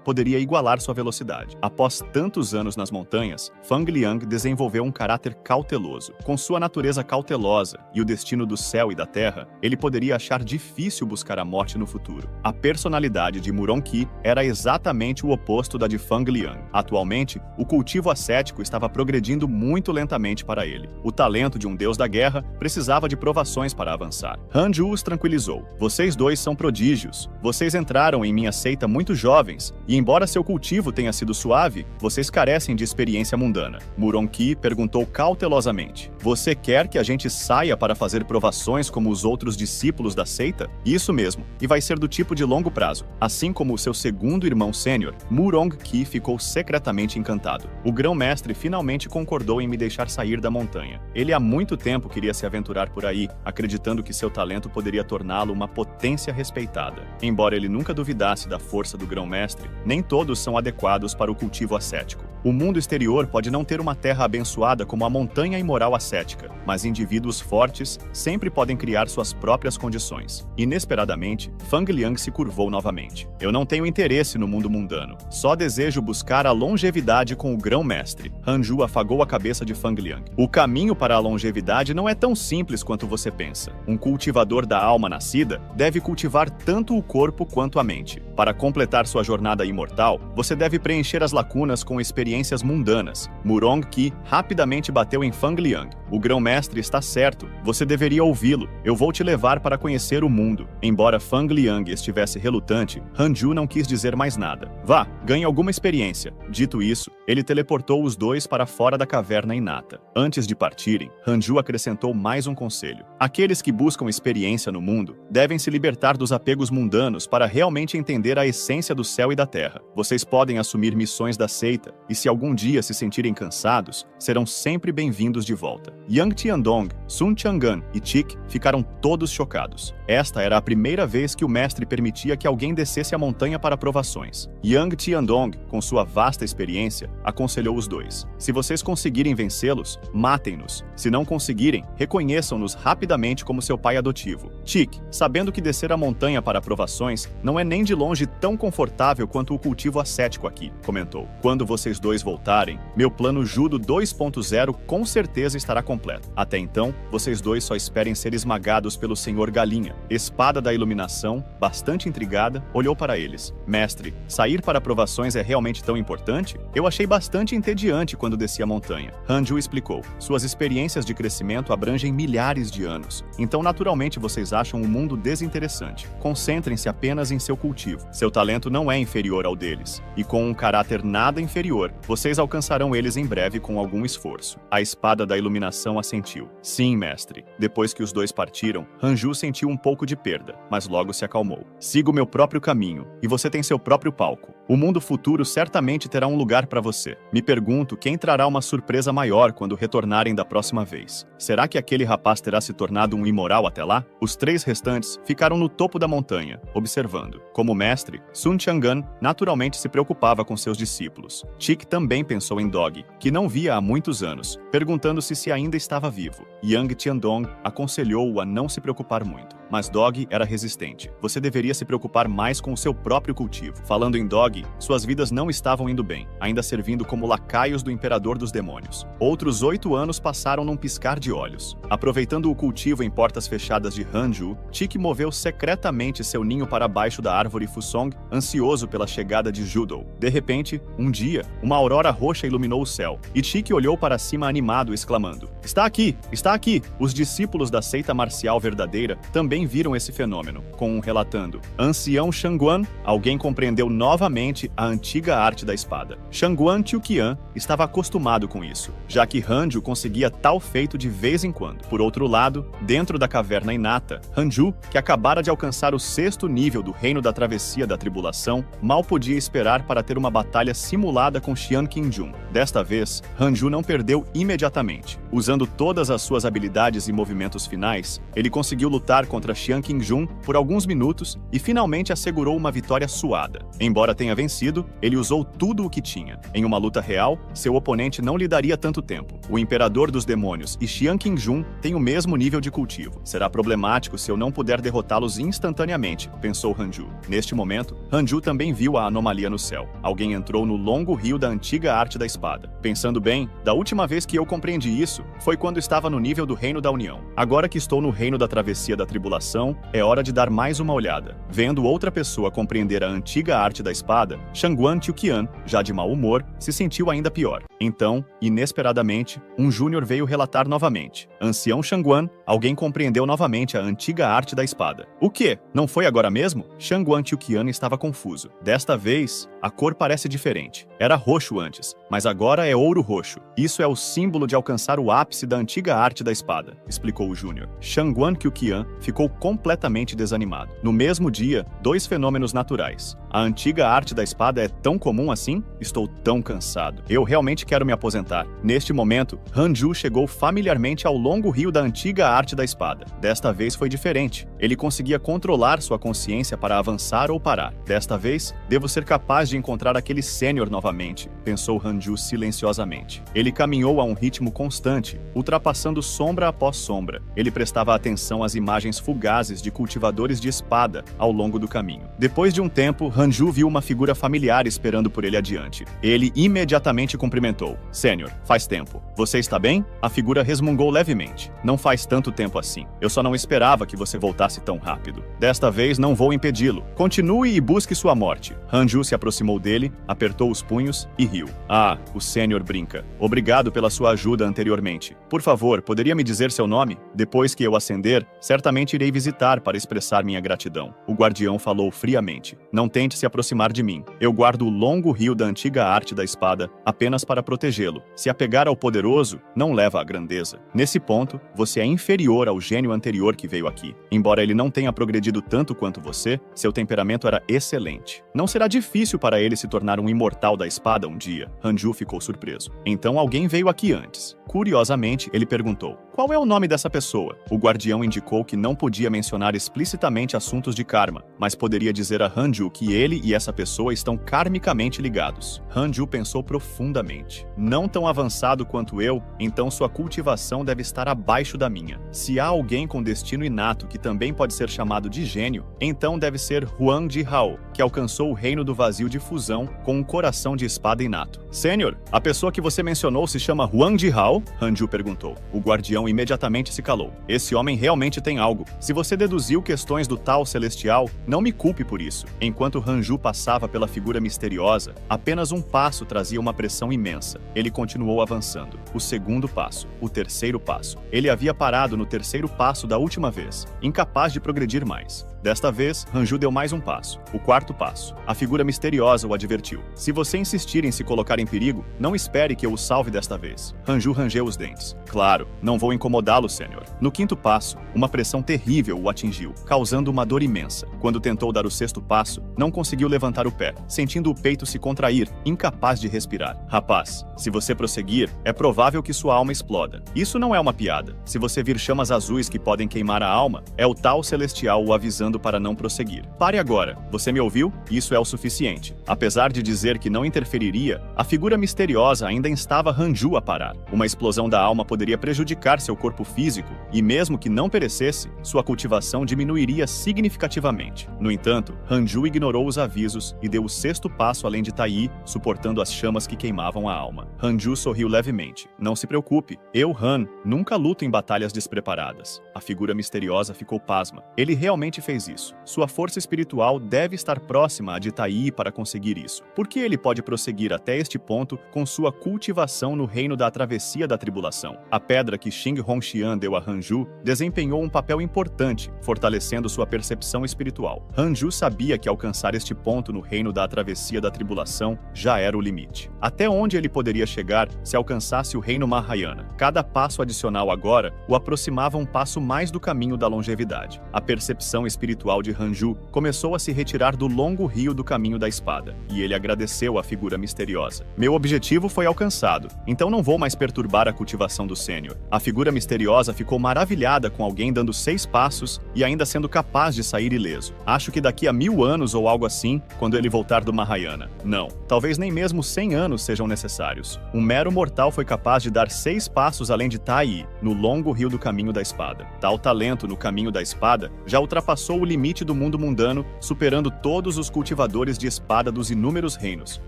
poderia igualar sua velocidade. Após tantos anos nas montanhas, Fang Liang desenvolveu um caráter cauteloso. Com sua natureza cautelosa e o destino do céu e da terra, ele poderia achar difícil buscar a morte no futuro. A personalidade de Murong Qi era exatamente o oposto da de Fang Liang. Atualmente, o cultivo ascético estava progredindo muito lentamente para ele. O talento de um deus da guerra precisava de provações para avançar. Hanju os tranquilizou. Vocês dois são prodígios. Vocês entraram em minha seita muito jovens, e embora seu cultivo tenha sido suave, vocês carecem de experiência mundana. Murong Qi perguntou cautelosamente. Você quer que a gente saia para fazer provações como os outros discípulos da seita? Isso mesmo, e vai ser do tipo de longo prazo. Assim como o seu segundo irmão sênior, Murong Qi ficou secretamente encantado. O grão-mestre finalmente concordou em me deixar sair da montanha. Ele há muito tempo queria se aventurar por aí, acreditando que seu talento poderia torná-lo uma potência respeitada. Embora ele nunca duvidasse da força do grão-mestre, nem todos são adequados para o cultivo ascético. O mundo exterior pode não ter uma terra abençoada como a montanha imoral ascética, mas indivíduos fortes sempre podem criar suas próprias condições. Inesperadamente, Fang Liang se curvou novamente. Eu não tenho interesse no mundo mundano. Só desejo buscar a longevidade com o grão-mestre. Hanju afagou a cabeça de Fang Liang. O caminho para a longevidade não é tão simples quanto você pensa. Um cultivador da alma nascida deve cultivar tanto o corpo quanto a mente. Para completar sua jornada imortal, você deve preencher as lacunas com experiências mundanas. Murong Qi rapidamente bateu em Fang Liang. O grão-mestre está certo. Você deveria ouvi-lo. Eu vou te levar para conhecer o mundo. Embora Fang Liang estivesse relutante, Hanju não quis dizer mais nada. Vá, ganhe alguma experiência. Dito isso, ele teleportou os dois para fora da caverna inata. Antes de partirem, Hanju acrescentou mais um conselho. Aqueles que buscam experiência no mundo devem se libertar dos apegos mundanos para realmente entender a essência do céu e da terra. Vocês podem assumir missões da seita, e se algum dia se sentirem cansados, serão sempre bem-vindos de volta. Yang Tiandong, Sun Chang'an e Tik ficaram todos chocados. Esta era a primeira vez que o mestre permitia que alguém descesse a montanha para provações. Yang Tiandong, com sua vasta experiência, aconselhou os dois. Se vocês conseguirem vencê-los, matem-nos. Se não conseguirem, reconheçam-nos rapidamente como seu pai adotivo. Tik, sabendo que descer a montanha para provações não é nem de longe tão confortável quanto o cultivo ascético aqui, comentou. Quando vocês dois voltarem, meu plano Judo 2.0 com certeza estará completo. Até então, vocês dois só esperem ser esmagados pelo Senhor Galinha. Espada da Iluminação, bastante intrigada, olhou para eles. Mestre, sair para provações é realmente tão importante? Eu achei bastante entediante quando desci a montanha. Hanju explicou. Suas experiências de crescimento abrangem milhares de anos. Então, naturalmente, vocês acham o mundo desinteressante. Concentrem-se apenas em seu cultivo. Seu talento não é inferior ao deles. E com um caráter nada inferior, vocês alcançarão eles em breve com algum esforço. A Espada da Iluminação assentiu. Sim, mestre. Depois que os dois partiram, Hanju sentiu um pouco de perda, mas logo se acalmou. Siga o meu próprio caminho, e você tem seu próprio palco. O mundo futuro certamente terá um lugar para você. Me pergunto quem trará uma surpresa maior quando retornarem da próxima vez. Será que aquele rapaz terá se tornado um imoral até lá? Os 3 restantes ficaram no topo da montanha, observando. Como mestre, Sun Chang'an naturalmente se preocupava com seus discípulos. Tik também pensou em Dog, que não via há muitos anos, perguntando-se se ainda estava vivo. Yang Tiandong aconselhou-o a não se preocupar muito. mas Dog era resistente. Você deveria se preocupar mais com o seu próprio cultivo. Falando em Dog, suas vidas não estavam indo bem, ainda servindo como lacaios do Imperador dos Demônios. Outros 8 anos passaram num piscar de olhos. Aproveitando o cultivo em portas fechadas de Hanju, Tiki moveu secretamente seu ninho para baixo da árvore Fusong, ansioso pela chegada de Judou. De repente, um dia, uma aurora roxa iluminou o céu, e Tiki olhou para cima animado, exclamando: "Está aqui! Está aqui!" Os discípulos da seita marcial verdadeira também viram esse fenômeno, com um relatando: "Ancião Shangguan", alguém compreendeu novamente a antiga arte da espada. Shangguan Qiuqian estava acostumado com isso, já que Hanju conseguia tal feito de vez em quando. Por outro lado, dentro da caverna Inata, Hanju, que acabara de alcançar o 6º nível do Reino da Travessia da Tribulação, mal podia esperar para ter uma batalha simulada com Xian Qingjun. Desta vez, Hanju não perdeu imediatamente. Usando todas as suas habilidades e movimentos finais, ele conseguiu lutar contra Xian Qingjun por alguns minutos e finalmente assegurou uma vitória suada. Embora tenha vencido, ele usou tudo o que tinha. Em uma luta real, seu oponente não lhe daria tanto tempo. O Imperador dos Demônios e Xian Qingjun têm o mesmo nível de cultivo. Será problemático se eu não puder derrotá-los instantaneamente, pensou Hanju. Neste momento, Hanju também viu a anomalia no céu. Alguém entrou no longo rio da antiga arte da espada. Pensando bem, da última vez que eu compreendi isso, foi quando estava no nível do Reino da União. Agora que estou no Reino da Travessia da Tribulação, é hora de dar mais uma olhada. Vendo outra pessoa compreender a antiga arte da espada, Shangguan Qiuqian, já de mau humor, se sentiu ainda pior. Então, inesperadamente, um júnior veio relatar novamente: "Ancião Shangguan, alguém compreendeu novamente a antiga arte da espada." "O quê? Não foi agora mesmo?" Shangguan Qiuqian estava confuso. Desta vez, a cor parece diferente. Era roxo antes, mas agora é ouro roxo. Isso é o símbolo de alcançar o ápice da antiga arte da espada, explicou o júnior. Shangguan Qiuqian ficou completamente desanimado. No mesmo dia, 2 fenômenos naturais. A antiga arte da espada é tão comum assim? Estou tão cansado. Eu realmente quero me aposentar. Neste momento, Hanju chegou familiarmente ao longo rio da antiga arte da espada. Desta vez foi diferente. Ele conseguia controlar sua consciência para avançar ou parar. Desta vez, devo ser capaz de encontrar aquele sênior novamente, pensou Hanju silenciosamente. Ele caminhou a um ritmo constante, ultrapassando sombra após sombra. Ele prestava atenção às imagens fugazes de cultivadores de espada ao longo do caminho. Depois de um tempo, Hanju viu uma figura familiar esperando por ele adiante. Ele imediatamente cumprimentou: "Sênior, faz tempo. Você está bem?" A figura resmungou levemente. "Não faz tanto tempo assim. Eu só não esperava que você voltasse tão rápido. Desta vez não vou impedi-lo. Continue e busque sua morte." Hanju se aproximou dele, apertou os punhos e riu. "Ah, o sênior brinca. Obrigado pela sua ajuda anteriormente. Por favor, poderia me dizer seu nome? Depois que eu ascender, certamente irei visitar para expressar minha gratidão." O guardião falou friamente: "Não tente se aproximar de mim. Eu guardo o longo rio da antiga arte da espada apenas para protegê-lo. Se apegar ao poderoso, não leva à grandeza. Nesse ponto, você é inferior ao gênio anterior que veio aqui. Embora ele não tenha progredido tanto quanto você, seu temperamento era excelente. Não será difícil para ele se tornar um imortal da espada um dia." Hanju ficou surpreso. Então alguém veio aqui antes. Curiosamente, ele perguntou: "Qual é o nome dessa pessoa?" O guardião indicou que não podia mencionar explicitamente assuntos de karma, mas poderia dizer a Hanju que ele e essa pessoa estão karmicamente ligados. Hanju pensou profundamente. "Não tão avançado quanto eu, então sua cultivação deve estar abaixo da minha. Se há alguém com destino inato que também pode ser chamado de gênio, então deve ser Huang Jihao, que alcançou o reino do vazio de fusão com um coração de espada inato." "Sênior, a pessoa que você mencionou se chama Huang Jihao?" Hanju perguntou. O guardião imediatamente se calou. "Esse homem realmente tem algo. Se você deduziu questões do tal celestial, não me culpe por isso." Enquanto Hanju passava pela figura misteriosa, apenas um passo trazia uma pressão imensa. Ele continuou avançando. O segundo passo, o terceiro passo. Ele havia parado no terceiro passo da última vez, incapaz de progredir mais. Desta vez, Hanju deu mais um passo, o quarto passo. A figura misteriosa o advertiu: "Se você insistir em se colocar em perigo, não espere que eu o salve desta vez." Hanju rangeu os dentes. "Claro, não vou incomodá-lo, sênior." No quinto passo, uma pressão terrível o atingiu, causando uma dor imensa. Quando tentou dar o sexto passo, não conseguiu levantar o pé, sentindo o peito se contrair, incapaz de respirar. "Rapaz, se você prosseguir, é provável que sua alma exploda. Isso não é uma piada. Se você vir chamas azuis que podem queimar a alma, é o tal celestial o avisando para não prosseguir. Pare agora. Você me ouviu? Isso é o suficiente." Apesar de dizer que não interferiria, a figura misteriosa ainda instava Hanju a parar. Uma explosão da alma poderia prejudicar seu corpo físico, e mesmo que não perecesse, sua cultivação diminuiria significativamente. No entanto, Hanju ignorou os avisos e deu o sexto passo além de Tai, suportando as chamas que queimavam a alma. Hanju sorriu levemente. Não se preocupe, eu, Han, nunca luto em batalhas despreparadas. A figura misteriosa ficou pasma. Ele realmente fez isso. Sua força espiritual deve estar próxima à de Tai para conseguir isso. Por que ele pode prosseguir até este ponto com sua cultivação no reino da travessia da tribulação? A pedra que Xing Hongxian deu a Hanju desempenhou um papel importante, fortalecendo sua percepção espiritual. Hanju sabia que alcançar este ponto no reino da travessia da tribulação já era o limite. Até onde ele poderia chegar se alcançasse o reino Mahayana? Cada passo adicional agora o aproximava um passo mais do caminho da longevidade. A percepção espiritual de Hanju começou a se retirar do longo rio do caminho da espada, e ele agradeceu à figura misteriosa. Meu objetivo foi alcançado, então não vou mais perturbar a cultivação do sênior. A figura misteriosa ficou maravilhada com alguém dando 6 passos e ainda sendo capaz de sair ileso. Acho que daqui a 1000 anos ou algo assim, quando ele voltar do Mahayana. Não, talvez nem mesmo 100 anos sejam necessários. Um mero mortal foi capaz de dar 6 passos além de Tai, no longo rio do caminho da espada. Tal talento no caminho da espada já ultrapassou o limite do mundo mundano, superando todos os cultivadores de espada dos inúmeros reinos.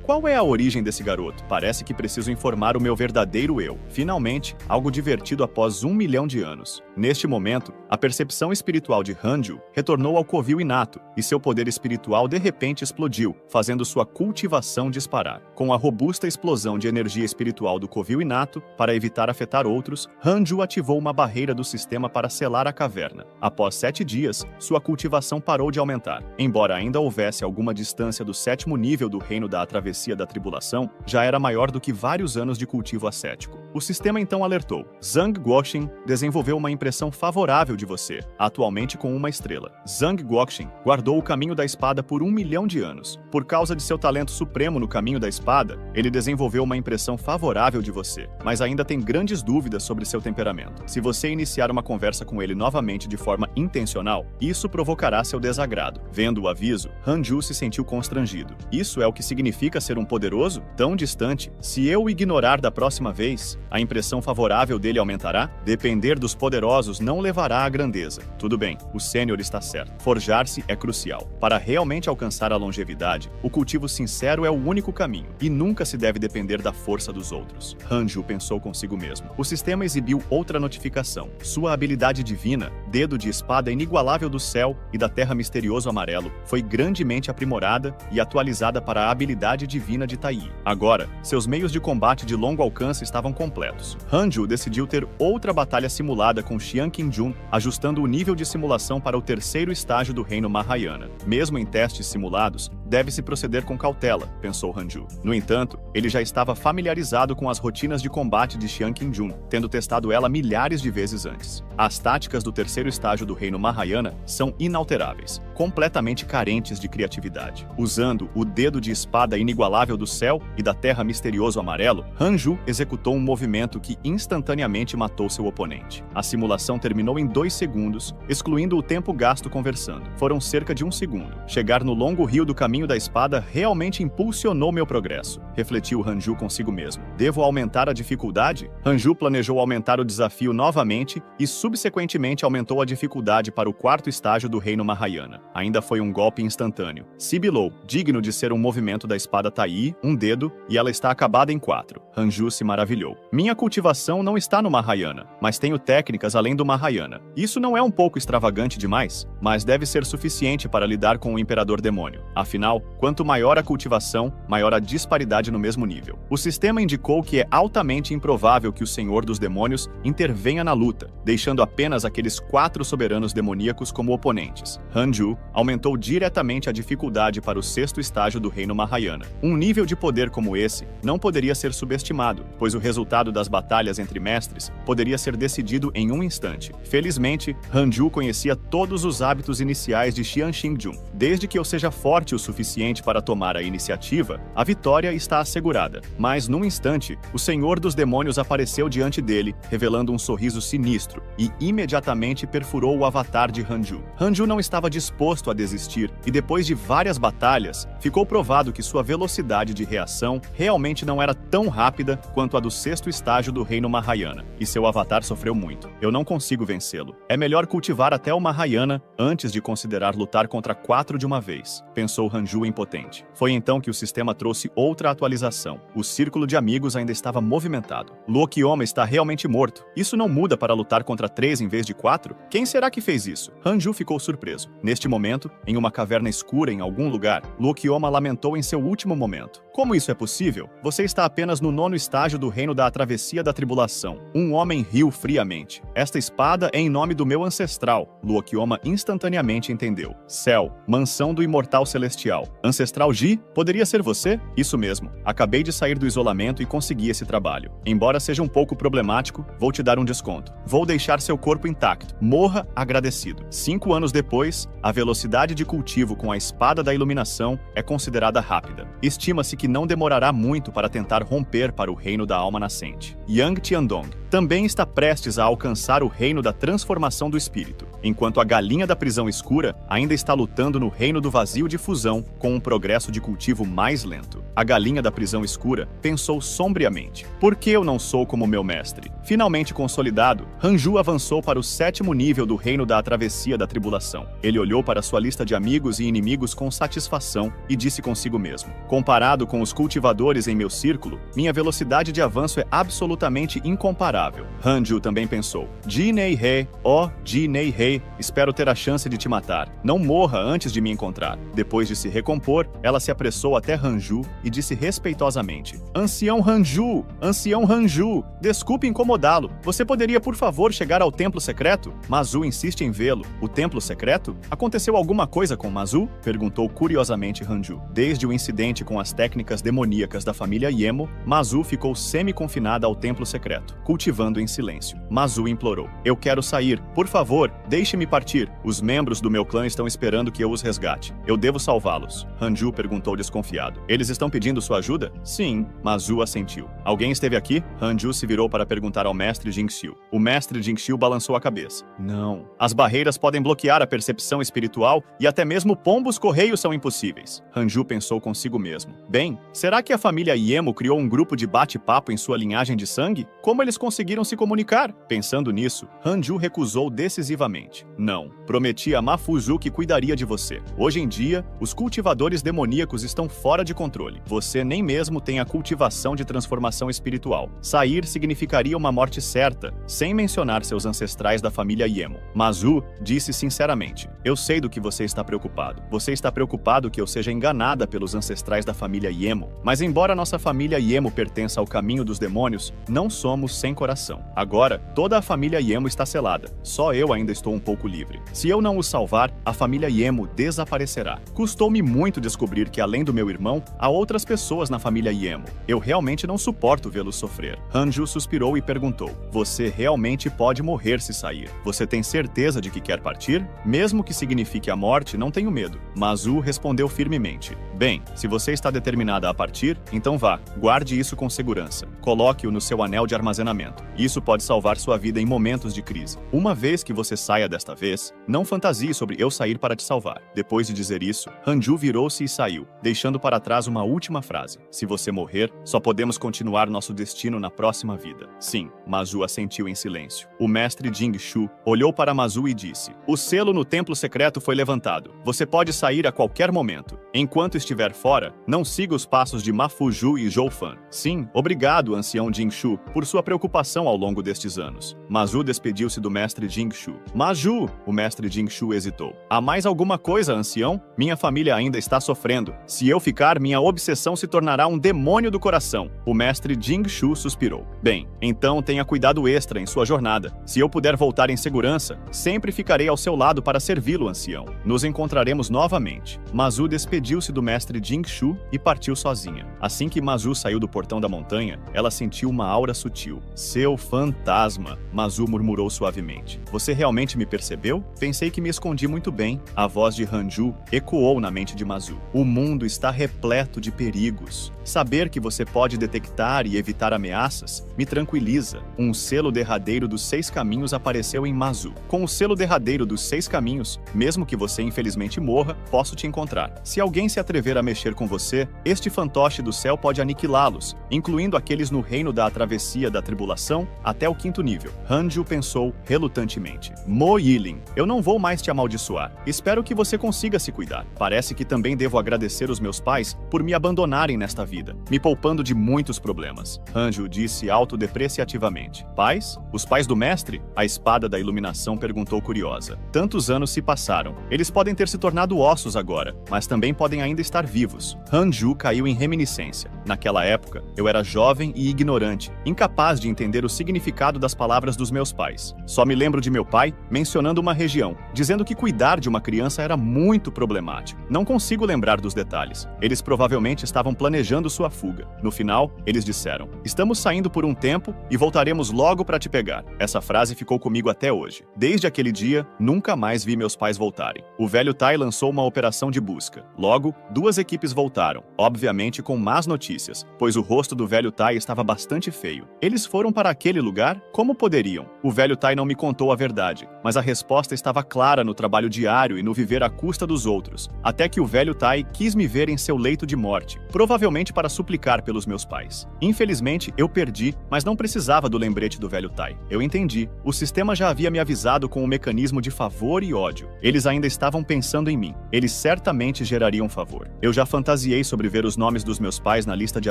Qual é a origem desse garoto? Parece que preciso informar o meu verdadeiro eu. Finalmente, algo divertido após 1 milhão de anos. Neste momento, a percepção espiritual de Hanju retornou ao covil inato, e seu poder espiritual de repente explodiu, fazendo sua cultivação disparar. Com a robusta explosão de energia espiritual do covil inato, para evitar afetar outros, Hanju ativou uma barreira do sistema para selar a caverna. Após 7 dias, sua cultivação parou de aumentar. Embora ainda houvesse alguma distância do 7º nível do reino da travessia da tribulação, já era maior do que vários anos de cultivo ascético. O sistema então alertou: Zhang Guoxin desenvolveu uma impressão favorável de você, atualmente com 1 estrela. Zhang Guoxin guardou o caminho da espada por 1 milhão de anos. Por causa de seu talento supremo no caminho da espada, ele desenvolveu uma impressão favorável de você, mas ainda tem grandes dúvidas sobre seu temperamento. Se você iniciar uma conversa com ele novamente de forma intencional, isso provocará seu desagrado. Vendo o aviso, Hanju se sentiu constrangido. Isso é o que significa ser um poderoso? Tão distante? Se eu o ignorar da próxima vez, a impressão favorável dele aumentará? Depender dos poderosos não levará à grandeza. Tudo bem, o sênior está certo. Forjar-se é crucial. Para realmente alcançar a longevidade, o cultivo sincero é o único caminho, e nunca se deve depender da força dos outros. Hanju pensou consigo mesmo. O sistema exibiu outra notificação. Sua habilidade divina, dedo de espada inigualável do céu e da terra misterioso amarelo, foi grandemente aprimorada e atualizada para a habilidade divina de Tai. Agora, seus meios de combate de longo alcance estavam completos. Hanju decidiu ter outra batalha simulada com Xian Qingjun, ajustando o nível de simulação para o 3º estágio do reino Mahayana. Mesmo em testes simulados, deve-se proceder com cautela, pensou Hanju. No entanto, ele já estava familiarizado com as rotinas de combate de Xian Qingjun, tendo testado ela milhares de vezes antes. As táticas do 3º estágio do reino Mahayana são inalteráveis, completamente carentes de criatividade. Usando o dedo de espada inigualável do céu e da terra misterioso amarelo, Hanju executou um movimento que instantaneamente matou seu oponente. A simulação terminou em 2 segundos, excluindo o tempo gasto conversando. Foram cerca de 1 segundo. Chegar no longo rio do caminho da espada realmente impulsionou meu progresso, refletiu Hanju consigo mesmo. Devo aumentar a dificuldade? Hanju planejou aumentar o desafio novamente e subsequentemente aumentou a dificuldade para o 4º estágio do reino Mahayana. Ainda foi um golpe instantâneo. Sibilou, digno de ser um movimento da espada Tai, um dedo, e ela está acabada em 4. Hanju se maravilhou. Minha cultivação não está no Mahayana, mas tenho técnicas além do Mahayana. Isso não é um pouco extravagante demais? Mas deve ser suficiente para lidar com o Imperador Demônio. Afinal, quanto maior a cultivação, maior a disparidade no mesmo nível. O sistema indicou que é altamente improvável que o Senhor dos Demônios intervenha na luta, deixando apenas aqueles 4 soberanos demoníacos como oponentes. Hanju aumentou diretamente a dificuldade para o 6º estágio do reino Mahayana. Um nível de poder como esse não poderia ser subestimado, pois o resultado das batalhas entre mestres poderia ser decidido em um instante. Felizmente, Hanju conhecia todos os hábitos iniciais de Xian Qingjun. Desde que eu seja forte o suficiente para tomar a iniciativa, a vitória está assegurada. Mas, num instante, o Senhor dos Demônios apareceu diante dele, revelando um sorriso sinistro, e imediatamente perfurou o avatar de Hanju. Hanju não estava disposto disposto a desistir, e depois de várias batalhas, ficou provado que sua velocidade de reação realmente não era tão rápida quanto a do 6º estágio do reino Mahayana, e seu avatar sofreu muito. Eu não consigo vencê-lo. É melhor cultivar até o Mahayana antes de considerar lutar contra 4 de uma vez, pensou Hanju impotente. Foi então que o sistema trouxe outra atualização. O círculo de amigos ainda estava movimentado. Luokioma está realmente morto. Isso não muda para lutar contra 3 em vez de 4? Quem será que fez isso? Hanju ficou surpreso. Neste momento, em uma caverna escura em algum lugar, Luokioma lamentou em seu último momento. Como isso é possível? Você está apenas no 9º estágio do reino da travessia da tribulação. Um homem riu friamente. Esta espada é em nome do meu ancestral. Luokioma instantaneamente entendeu. Céu, mansão do imortal celestial. Ancestral Ji? Poderia ser você? Isso mesmo. Acabei de sair do isolamento e consegui esse trabalho. Embora seja um pouco problemático, vou te dar um desconto. Vou deixar seu corpo intacto. Morra agradecido. 5 anos depois, a velocidade de cultivo com a espada da iluminação é considerada rápida. Estima-se que não demorará muito para tentar romper para o reino da alma nascente. Yang Tiandong também está prestes a alcançar o reino da transformação do espírito, enquanto a galinha da prisão escura ainda está lutando no reino do vazio de fusão com um progresso de cultivo mais lento. A galinha da prisão escura pensou sombriamente. Por que eu não sou como meu mestre? Finalmente consolidado, Hanju avançou para o 7º nível do reino da travessia da tribulação. Ele olhou para sua lista de amigos e inimigos com satisfação e disse consigo mesmo: comparado com os cultivadores em meu círculo, minha velocidade de avanço é absolutamente incomparável. Hanju também pensou: Ji Nei-He, ó Ji Nei-He, espero ter a chance de te matar. Não morra antes de me encontrar. Depois de se recompor, ela se apressou até Hanju e disse respeitosamente: Ancião Hanju, Ancião Hanju, desculpe incomodá-lo. Você poderia, por favor, chegar ao templo secreto? Mazu insiste em vê-lo. O templo secreto? Aconteceu alguma coisa com Mazu? Perguntou curiosamente Hanju. Desde o incidente com as técnicas demoníacas da família Yemo, Mazu ficou semi-confinada ao templo secreto, cultivando em silêncio. Mazu implorou: eu quero sair. Por favor, deixe-me partir. Os membros do meu clã estão esperando que eu os resgate. Eu devo salvá-los. Hanju perguntou desconfiado. Eles estão pedindo sua ajuda? Sim, Mazu assentiu. Alguém esteve aqui? Hanju se virou para perguntar ao mestre Jingxiu. O mestre Jingxiu balançou a cabeça. Não. As barreiras podem bloquear a percepção espiritual e até mesmo pombos-correios são impossíveis. Hanju pensou consigo mesmo. Bem, será que a família Yemo criou um grupo de bate-papo em sua linhagem de sangue? Como eles conseguiram se comunicar? Pensando nisso, Hanju recusou decisivamente. Não. Prometi a Mafuzu que cuidaria de você. Hoje em dia, os cultivadores demoníacos estão fora de controle. Você nem mesmo tem a cultivação de transformação espiritual. Sair significaria uma morte certa, sem mencionar seus ancestrais da família Yemo. Mazu disse sinceramente: eu sei do que você está preocupado. Você está preocupado que eu seja enganada pelos ancestrais da família Yemo. Mas embora nossa família Yemo pertença ao caminho dos demônios, não somos sem coração. Agora, toda a família Yemo está selada. Só eu ainda estou um pouco livre. Se eu não os salvar, a família Yemo desaparecerá. Custou-me muito descobrir que, além do meu irmão, há outras pessoas na família Yemo. Eu realmente não suporto vê-los sofrer. Hanju suspirou e perguntou: você realmente pode morrer se sair. Você tem certeza de que quer partir? Mesmo que signifique a morte, não tenho medo. Mazu respondeu firmemente: bem, se você está determinada a partir, então vá. Guarde isso com segurança. Coloque-o no seu anel de armazenamento. Isso pode salvar sua vida em momentos de crise. Uma vez que você saia desta vez, não fantasie sobre eu sair para te salvar. Depois de dizer isso, Hanju virou-se e saiu, deixando para trás uma última frase: se você morrer, só podemos continuar nosso destino na próxima vida. Sim, Mazu assentiu em silêncio. O mestre Jingshu olhou para Mazu e disse: o selo no templo secreto foi levantado. Você pode sair a qualquer momento. Enquanto estiver fora, não siga os passos de Mafuju e Joufan. Sim, obrigado, ancião Jingshu, por sua preocupação ao longo destes anos. Mazu despediu-se do mestre Jingshu. Maju! O mestre Jingshu hesitou. Há mais alguma coisa, ancião? Minha família ainda está sofrendo. Se eu ficar, minha obsessão se tornará um demônio do coração. O mestre Jingshu suspirou. Bem, então tenha cuidado extra em sua jornada. Se eu puder voltar em segurança, sempre ficarei ao seu lado para servi-lo, ancião. Nos encontraremos novamente. Mazu despediu-se do mestre Jingshu e partiu sozinha. Assim que Mazu saiu do portão da montanha, ela sentiu uma aura sutil. Seu fantasma, Mazu murmurou suavemente. Você realmente me percebeu? Pensei que me escondi muito bem. A voz de Hanju ecoou na mente de Mazu. O mundo está repleto de perigos. Saber que você pode detectar e evitar ameaças me tranquiliza. Um selo derradeiro dos 6 caminhos apareceu em Mazu. Com o selo derradeiro dos 6 caminhos, mesmo que você infelizmente morra, posso te encontrar. Se alguém se atrever a mexer com você, este fantoche do céu pode aniquilá-los, incluindo aqueles no reino da travessia da tribulação até o 5º nível. Hanju pensou relutantemente. Mo Yilin, eu não vou mais te amaldiçoar. Espero que você consiga se cuidar. Parece que também devo agradecer os meus pais por me abandonarem nesta vida, me poupando de muitos problemas. Hanju disse autodepreciativamente. Pais? Os pais do mestre? A espada da iluminação perguntou curiosa. Tantos anos se passaram. Eles podem ter se tornado ossos agora, mas também podem ainda estar vivos. Hanju caiu em reminiscência. Naquela época, eu era jovem e ignorante, incapaz de entender o significado das palavras dos meus pais. Só me lembro de meu pai mencionando uma região, dizendo que cuidar de uma criança era muito problemático. Não consigo lembrar dos detalhes. Eles provavelmente estavam planejando sua fuga. No final, eles disseram: "Estamos saindo por um tempo e voltaremos logo para te pegar." Essa frase ficou comigo até hoje. Desde aquele dia, nunca mais vi meus pais voltarem. O velho Tai lançou uma operação de busca. Logo, 2 equipes voltaram, obviamente com más notícias, pois o rosto do velho Tai estava bastante feio. Eles foram para aquele lugar? Como poderiam? O velho Tai não me contou a verdade, mas a resposta estava clara no trabalho diário e no viver à custa dos outros, até que o velho Tai quis me ver em seu leito de morte, provavelmente para suplicar pelos meus pais. Infelizmente, eu perdi, mas não precisava do lembrete do velho Tai. Eu entendi. O sistema já havia me avisado com o mecanismo de favor e ódio. Eles ainda estavam pensando em mim. Eles certamente gerariam favor. Eu já fantasiei sobre ver os nomes dos meus pais na lista de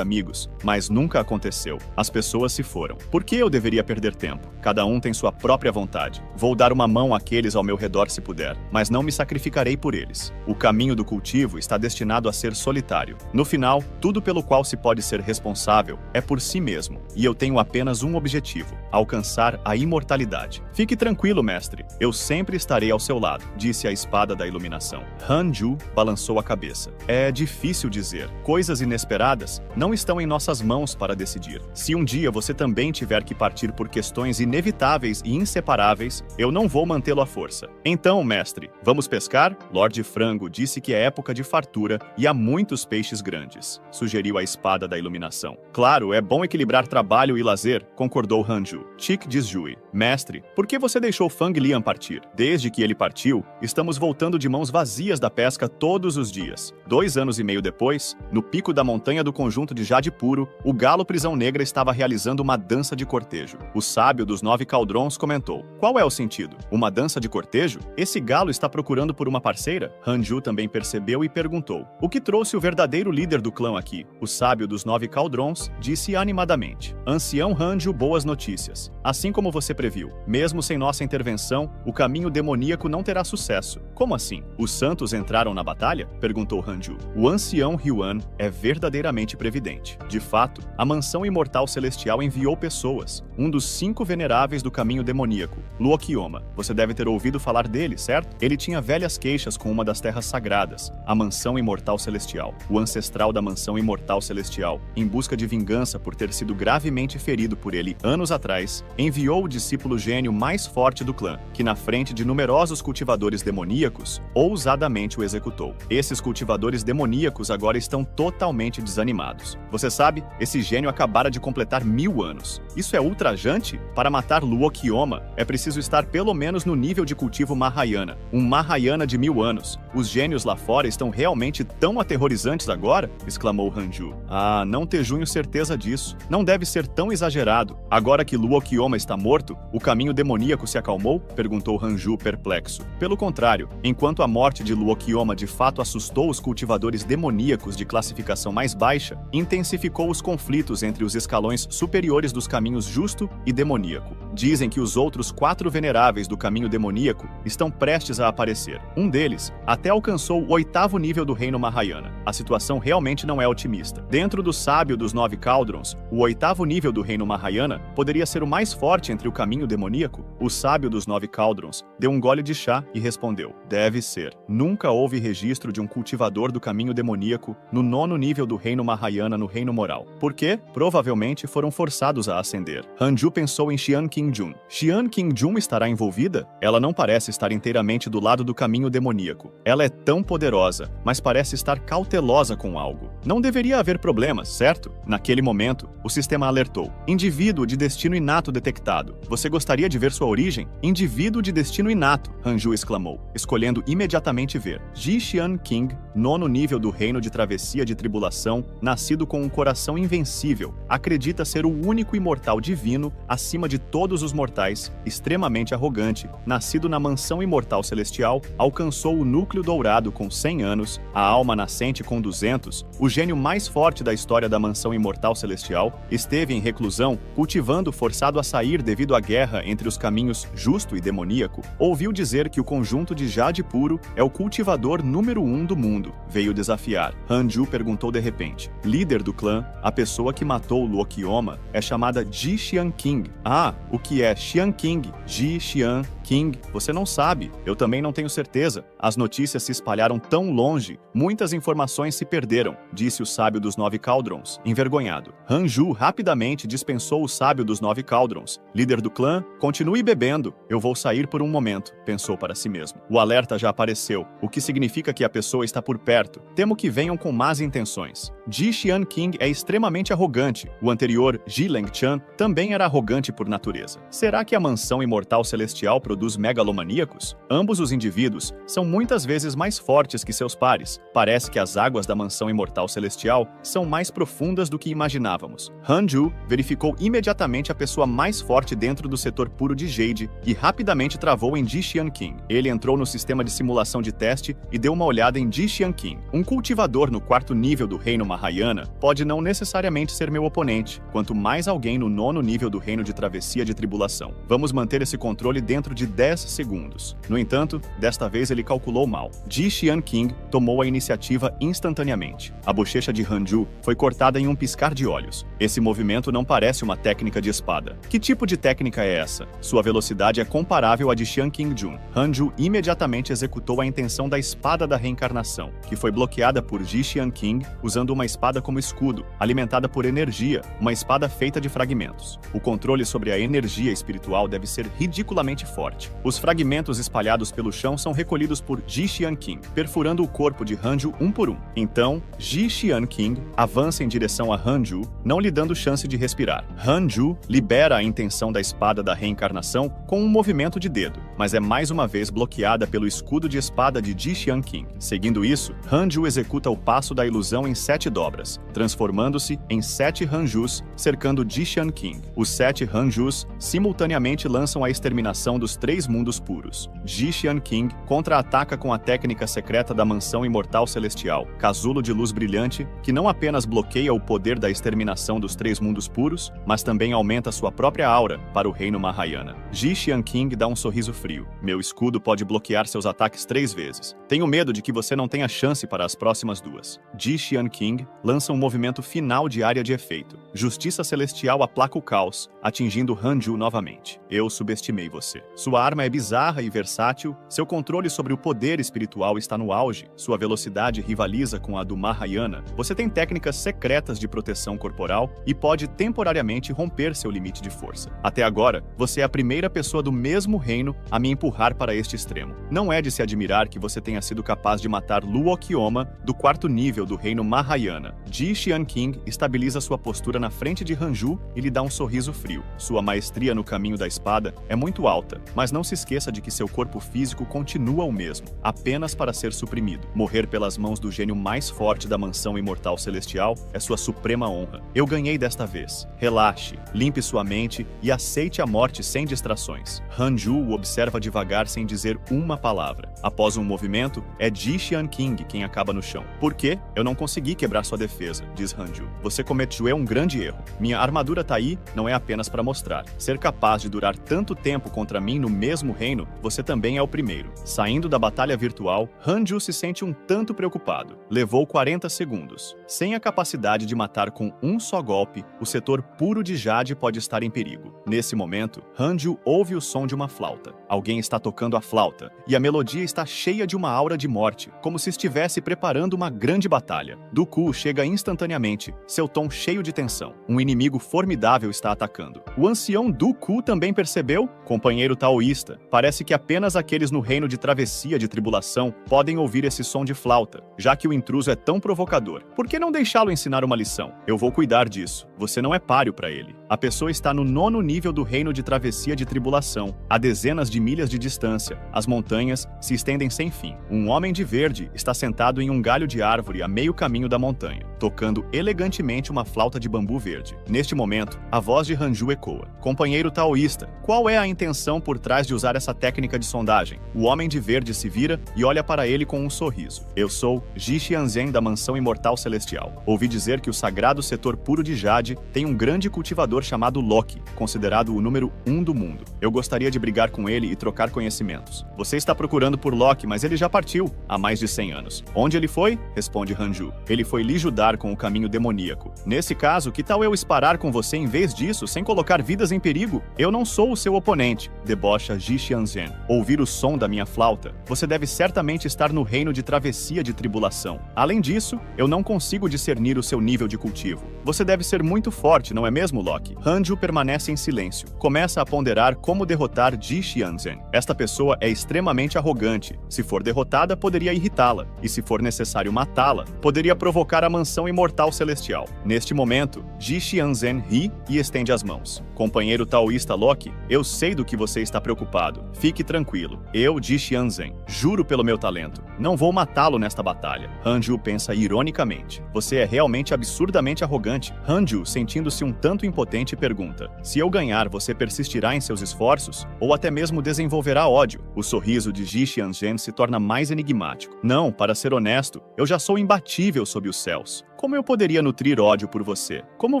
amigos, mas nunca aconteceu. As pessoas se foram. Por que eu deveria perder tempo? Cada um tem sua própria vontade. Vou dar uma mão àqueles ao meu redor se puder, mas não me sacrificarei por eles. O caminho do cultivo está destinado a ser solitário. No final, tudo pelo qual se pode ser responsável é por si mesmo, e eu tenho apenas um objetivo: alcançar a imortalidade. Fique tranquilo, mestre. Eu sempre estarei ao seu lado, disse a espada da iluminação. Hanju balançou a cabeça. É difícil dizer. Coisas inesperadas não estão em nossas mãos para decidir. Se um dia você também tiver que partir por questões inevitáveis e inseparáveis, eu não vou mantê-lo à força. Então, mestre, vamos pescar? Lord Frango disse que é época de fartura e há muitos peixes grandes, sugeriu a espada da iluminação. Claro, é bom equilibrar trabalho e lazer, concordou Hanju. Chick Disjui. Mestre, por que você deixou Fang Lian partir? Desde que ele partiu, estamos voltando de mãos vazias da pesca todos os dias. 2 anos e meio depois, no pico da montanha do conjunto de Jade Puro, o galo Prisão Negra estava realizando uma dança de cortejo. O sábio dos 9 caldrons comentou: "Qual é o sentido? Uma dança de cortejo? Esse galo está procurando por uma parceira?" Hanju também percebeu e perguntou: "O que trouxe o verdadeiro líder do clã aqui?" O sábio dos 9 caldrons disse animadamente: "Ancião Hanju, boas notícias. Assim como você previu, mesmo sem nossa intervenção, o caminho demoníaco não terá sucesso." "Como assim? Os santos entraram na batalha?" perguntou Hanju. O ancião Hyuan é verdadeiramente previdente. De fato, a mansão imortal celestial enviou pessoas. Um dos 5 veneráveis do caminho demoníaco, Luokioma. Você deve ter ouvido falar dele, certo? Ele tinha velhas queixas com uma das terras sagradas, a mansão imortal celestial. O ancestral da mansão imortal celestial, em busca de vingança por ter sido gravemente ferido por ele anos atrás, enviou o discípulo gênio mais forte do clã, que na frente de numerosos cultivadores demoníacos, ousadamente o executou. Esses cultivadores demoníacos agora estão totalmente desanimados. Você sabe, esse gênio acabara de completar 1000 anos. Isso é ultrajante? Para matar Luokioma, é preciso estar pelo menos no nível de cultivo Mahayana. Um Mahayana de 1000 anos. Os gênios lá fora estão realmente tão aterrorizantes agora? Exclamou Hanju. Ah, não tenho certeza disso. Não deve ser tão exagerado. Agora que Luokioma está morto, o caminho demoníaco se acalmou? Perguntou Hanju perplexo. Pelo contrário, enquanto a morte de Luokioma de fato assustou os cultivadores demoníacos de classificação mais baixa, intensificou os conflitos entre os escalões superiores dos caminhos justo e demoníaco. Dizem que os outros 4 veneráveis do caminho demoníaco estão prestes a aparecer. Um deles até alcançou o 8º nível do reino Mahayana. A situação realmente não é otimista. Dentro do sábio dos 9 caldrons, o 8º nível do reino Mahayana poderia ser o mais forte entre o caminho demoníaco? O sábio dos 9 caldrons deu um gole de chá e respondeu: "Deve ser. Nunca houve registro de um cultivador do caminho demoníaco no 9º nível do reino Mahayana Mahayana no reino moral. Por quê? Provavelmente foram forçados a ascender. Hanju pensou em Xian Qingjun. Xian Qingjun estará envolvida? Ela não parece estar inteiramente do lado do caminho demoníaco. Ela é tão poderosa, mas parece estar cautelosa com algo. Não deveria haver problemas, certo? Naquele momento, o sistema alertou. Indivíduo de destino inato detectado. Você gostaria de ver sua origem? Indivíduo de destino inato, Hanju exclamou, escolhendo imediatamente ver. Ji Xian Qing, 9º nível do reino de travessia de tribulação, nascido com um coração invencível, acredita ser o único imortal divino acima de todos os mortais, extremamente arrogante, nascido na mansão imortal celestial, alcançou o núcleo dourado com 100 anos, a alma nascente com 200, o gênio mais forte da história da mansão imortal celestial, esteve em reclusão, cultivando forçado a sair devido à guerra entre os caminhos justo e demoníaco, ouviu dizer que o conjunto de jade puro é o cultivador número 1 do mundo. Veio desafiar. Hanju perguntou de repente. Líder do clã, a pessoa que matou Luo Qioma é chamada Ji Xian Qing. Ah, o que é Xian Qing? Ji Xian Qing, você não sabe. Eu também não tenho certeza. As notícias se espalharam tão longe, muitas informações se perderam, disse o sábio dos 9 Cauldrons, envergonhado. Hanju rapidamente dispensou o sábio dos 9 Cauldrons. Líder do clã, continue bebendo. Eu vou sair por um momento, pensou para si mesmo. O alerta já apareceu, o que significa que a pessoa está por perto. Temo que venham com más intenções. Ji Xian Qing é extremamente arrogante. O anterior, Ji Lengchan, também era arrogante por natureza. Será que a mansão imortal celestial produz megalomaníacos? Ambos os indivíduos são muitas vezes mais fortes que seus pares. Parece que as águas da mansão imortal celestial são mais profundas do que imaginávamos. Hanju verificou imediatamente a pessoa mais forte dentro do setor puro de Jade e rapidamente travou em Ji Xian Qing. Ele entrou no sistema de simulação de teste e deu uma olhada em Ji Xian Qing. Um cultivador no 4º nível do reino Mahayana pode não necessariamente ser meu oponente, quanto mais alguém no 9º nível do reino de travessia de tribulação. Vamos manter esse controle dentro de 10 segundos. No entanto, desta vez ele calculou mal. Ji Xian Qing tomou a iniciativa instantaneamente. A bochecha de Hanju foi cortada em um piscar de olhos. Esse movimento não parece uma técnica de espada. Que tipo de técnica é essa? Sua velocidade é comparável à de Xian Qingjun. Hanju imediatamente executou a intenção da espada da reencarnação, que foi bloqueada por Ji Xian Qing usando uma espada como escudo, alimentada por energia, uma espada feita de fragmentos. O controle sobre a energia espiritual deve ser ridiculamente forte. Os fragmentos espalhados pelo chão são recolhidos por Ji Xian Qing, perfurando o corpo de Hanju um por um. Então, Ji Xian Qing avança em direção a Hanju, não lhe dando chance de respirar. Hanju libera a intenção da espada da reencarnação com um movimento de dedo, mas é mais uma vez bloqueada pelo escudo de espada de Ji Xian Qing. Seguindo isso, Hanju executa o passo da ilusão em 7 dobras, transformando-se em 7 Hanjus, cercando Ji Xian Qing. Os 7 Hanjus simultaneamente lançam a exterminação dos 3 mundos puros. Ji Xian Qing contra-ataca com a técnica secreta da mansão imortal celestial, casulo de luz brilhante, que não apenas bloqueia o poder da exterminação dos 3 mundos puros, mas também aumenta sua própria aura para o reino Mahayana. Ji Xian Qing dá um sorriso frio. Meu escudo pode bloquear seus ataques 3 vezes. Tenho medo de que você não tenha chance para as próximas 2. Ji Xian Qing lança um movimento final de área de efeito. Justiça celestial aplaca o caos, atingindo Hanju novamente. Eu subestimei você. Sua arma é bizarra e versátil, seu controle sobre o poder espiritual está no auge, sua velocidade rivaliza com a do Mahayana, você tem técnicas secretas de proteção corporal e pode temporariamente romper seu limite de força. Até agora, você é a primeira pessoa do mesmo reino a me empurrar para este extremo. Não é de se admirar que você tenha sido capaz de matar Luo Qioma do 4º nível do reino Mahayana. Ji Xian Qing estabiliza sua postura na frente de Hanju e lhe dá um sorriso frio. Sua maestria no caminho da espada é muito alta, mas não se esqueça de que seu corpo físico continua o mesmo, apenas para ser suprimido. Morrer pelas mãos do gênio mais forte da mansão imortal celestial é sua suprema honra. Eu ganhei desta vez. Relaxe, limpe sua mente e aceite a morte sem distrações. Hanju o observa devagar sem dizer uma palavra. Após um movimento, é Ji Xian Qing quem acaba no chão. Por quê? Eu não consegui quebrar sua defesa, diz Hanju. Você cometeu um grande grande erro. Minha armadura tá aí não é apenas para mostrar. Ser capaz de durar tanto tempo contra mim no mesmo reino, você também é o primeiro. Saindo da batalha virtual, Hanju se sente um tanto preocupado. Levou 40 segundos. Sem a capacidade de matar com um só golpe, o setor puro de Jade pode estar em perigo. Nesse momento, Hanju ouve o som de uma flauta. Alguém está tocando a flauta, e a melodia está cheia de uma aura de morte, como se estivesse preparando uma grande batalha. Dooku chega instantaneamente, seu tom cheio de tensão. Um inimigo formidável está atacando. O ancião Dooku também percebeu? Companheiro taoísta, parece que apenas aqueles no reino de travessia de tribulação podem ouvir esse som de flauta, já que o intruso é tão provocador. Por que não deixá-lo ensinar uma lição? Eu vou cuidar disso. Você não é páreo para ele. A pessoa está no 9º nível do reino de travessia de tribulação, a dezenas de milhas de distância. As montanhas se estendem sem fim. Um homem de verde está sentado em um galho de árvore a meio caminho da montanha, tocando elegantemente uma flauta de bambu verde. Neste momento, a voz de Hanju ecoa. Companheiro taoísta, qual é a intenção por trás de usar essa técnica de sondagem? O homem de verde se vira e olha para ele com um sorriso. Eu sou Ji Xianzhen da Mansão Imortal Celestial. Ouvi dizer que o sagrado setor puro de Jade tem um grande cultivador chamado Loki, considerado o número 1 do mundo. Eu gostaria de brigar com ele e trocar conhecimentos. Você está procurando por Loki, mas ele já partiu há mais de 100 anos. Onde ele foi? Responde Hanju. Ele foi lhe ajudar com o caminho demoníaco. Nesse caso, que tal eu esparar com você em vez disso, sem colocar vidas em perigo? Eu não sou o seu oponente, debocha Ji Xianzhen. Ouvir o som da minha flauta, você deve certamente estar no reino de travessia de tribulação. Além disso, eu não consigo discernir o seu nível de cultivo. Você deve ser muito forte, não é mesmo, Loki? Hanju permanece em silêncio. Começa a ponderar como derrotar Ji Xianzhen. Esta pessoa é extremamente arrogante. Se for derrotada, poderia irritá-la. E se for necessário matá-la, poderia provocar a mansão imortal celestial. Neste momento, Ji Xianzhen ri e estende as mãos. Companheiro taoísta Loki, eu sei do que você está preocupado. Fique tranquilo. Eu, Ji Xianzhen, juro pelo meu talento, não vou matá-lo nesta batalha. Hanju pensa ironicamente. Você é realmente absurdamente arrogante. Hanju, sentindo-se um tanto impotente, pergunta: se eu ganhar, você persistirá em seus esforços? Ou até mesmo desenvolverá ódio? O sorriso de Ji Xianzhen se torna mais enigmático. Não, para ser honesto, eu já sou imbatível sob os céus. Como eu poderia nutrir ódio por você? Como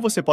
você pode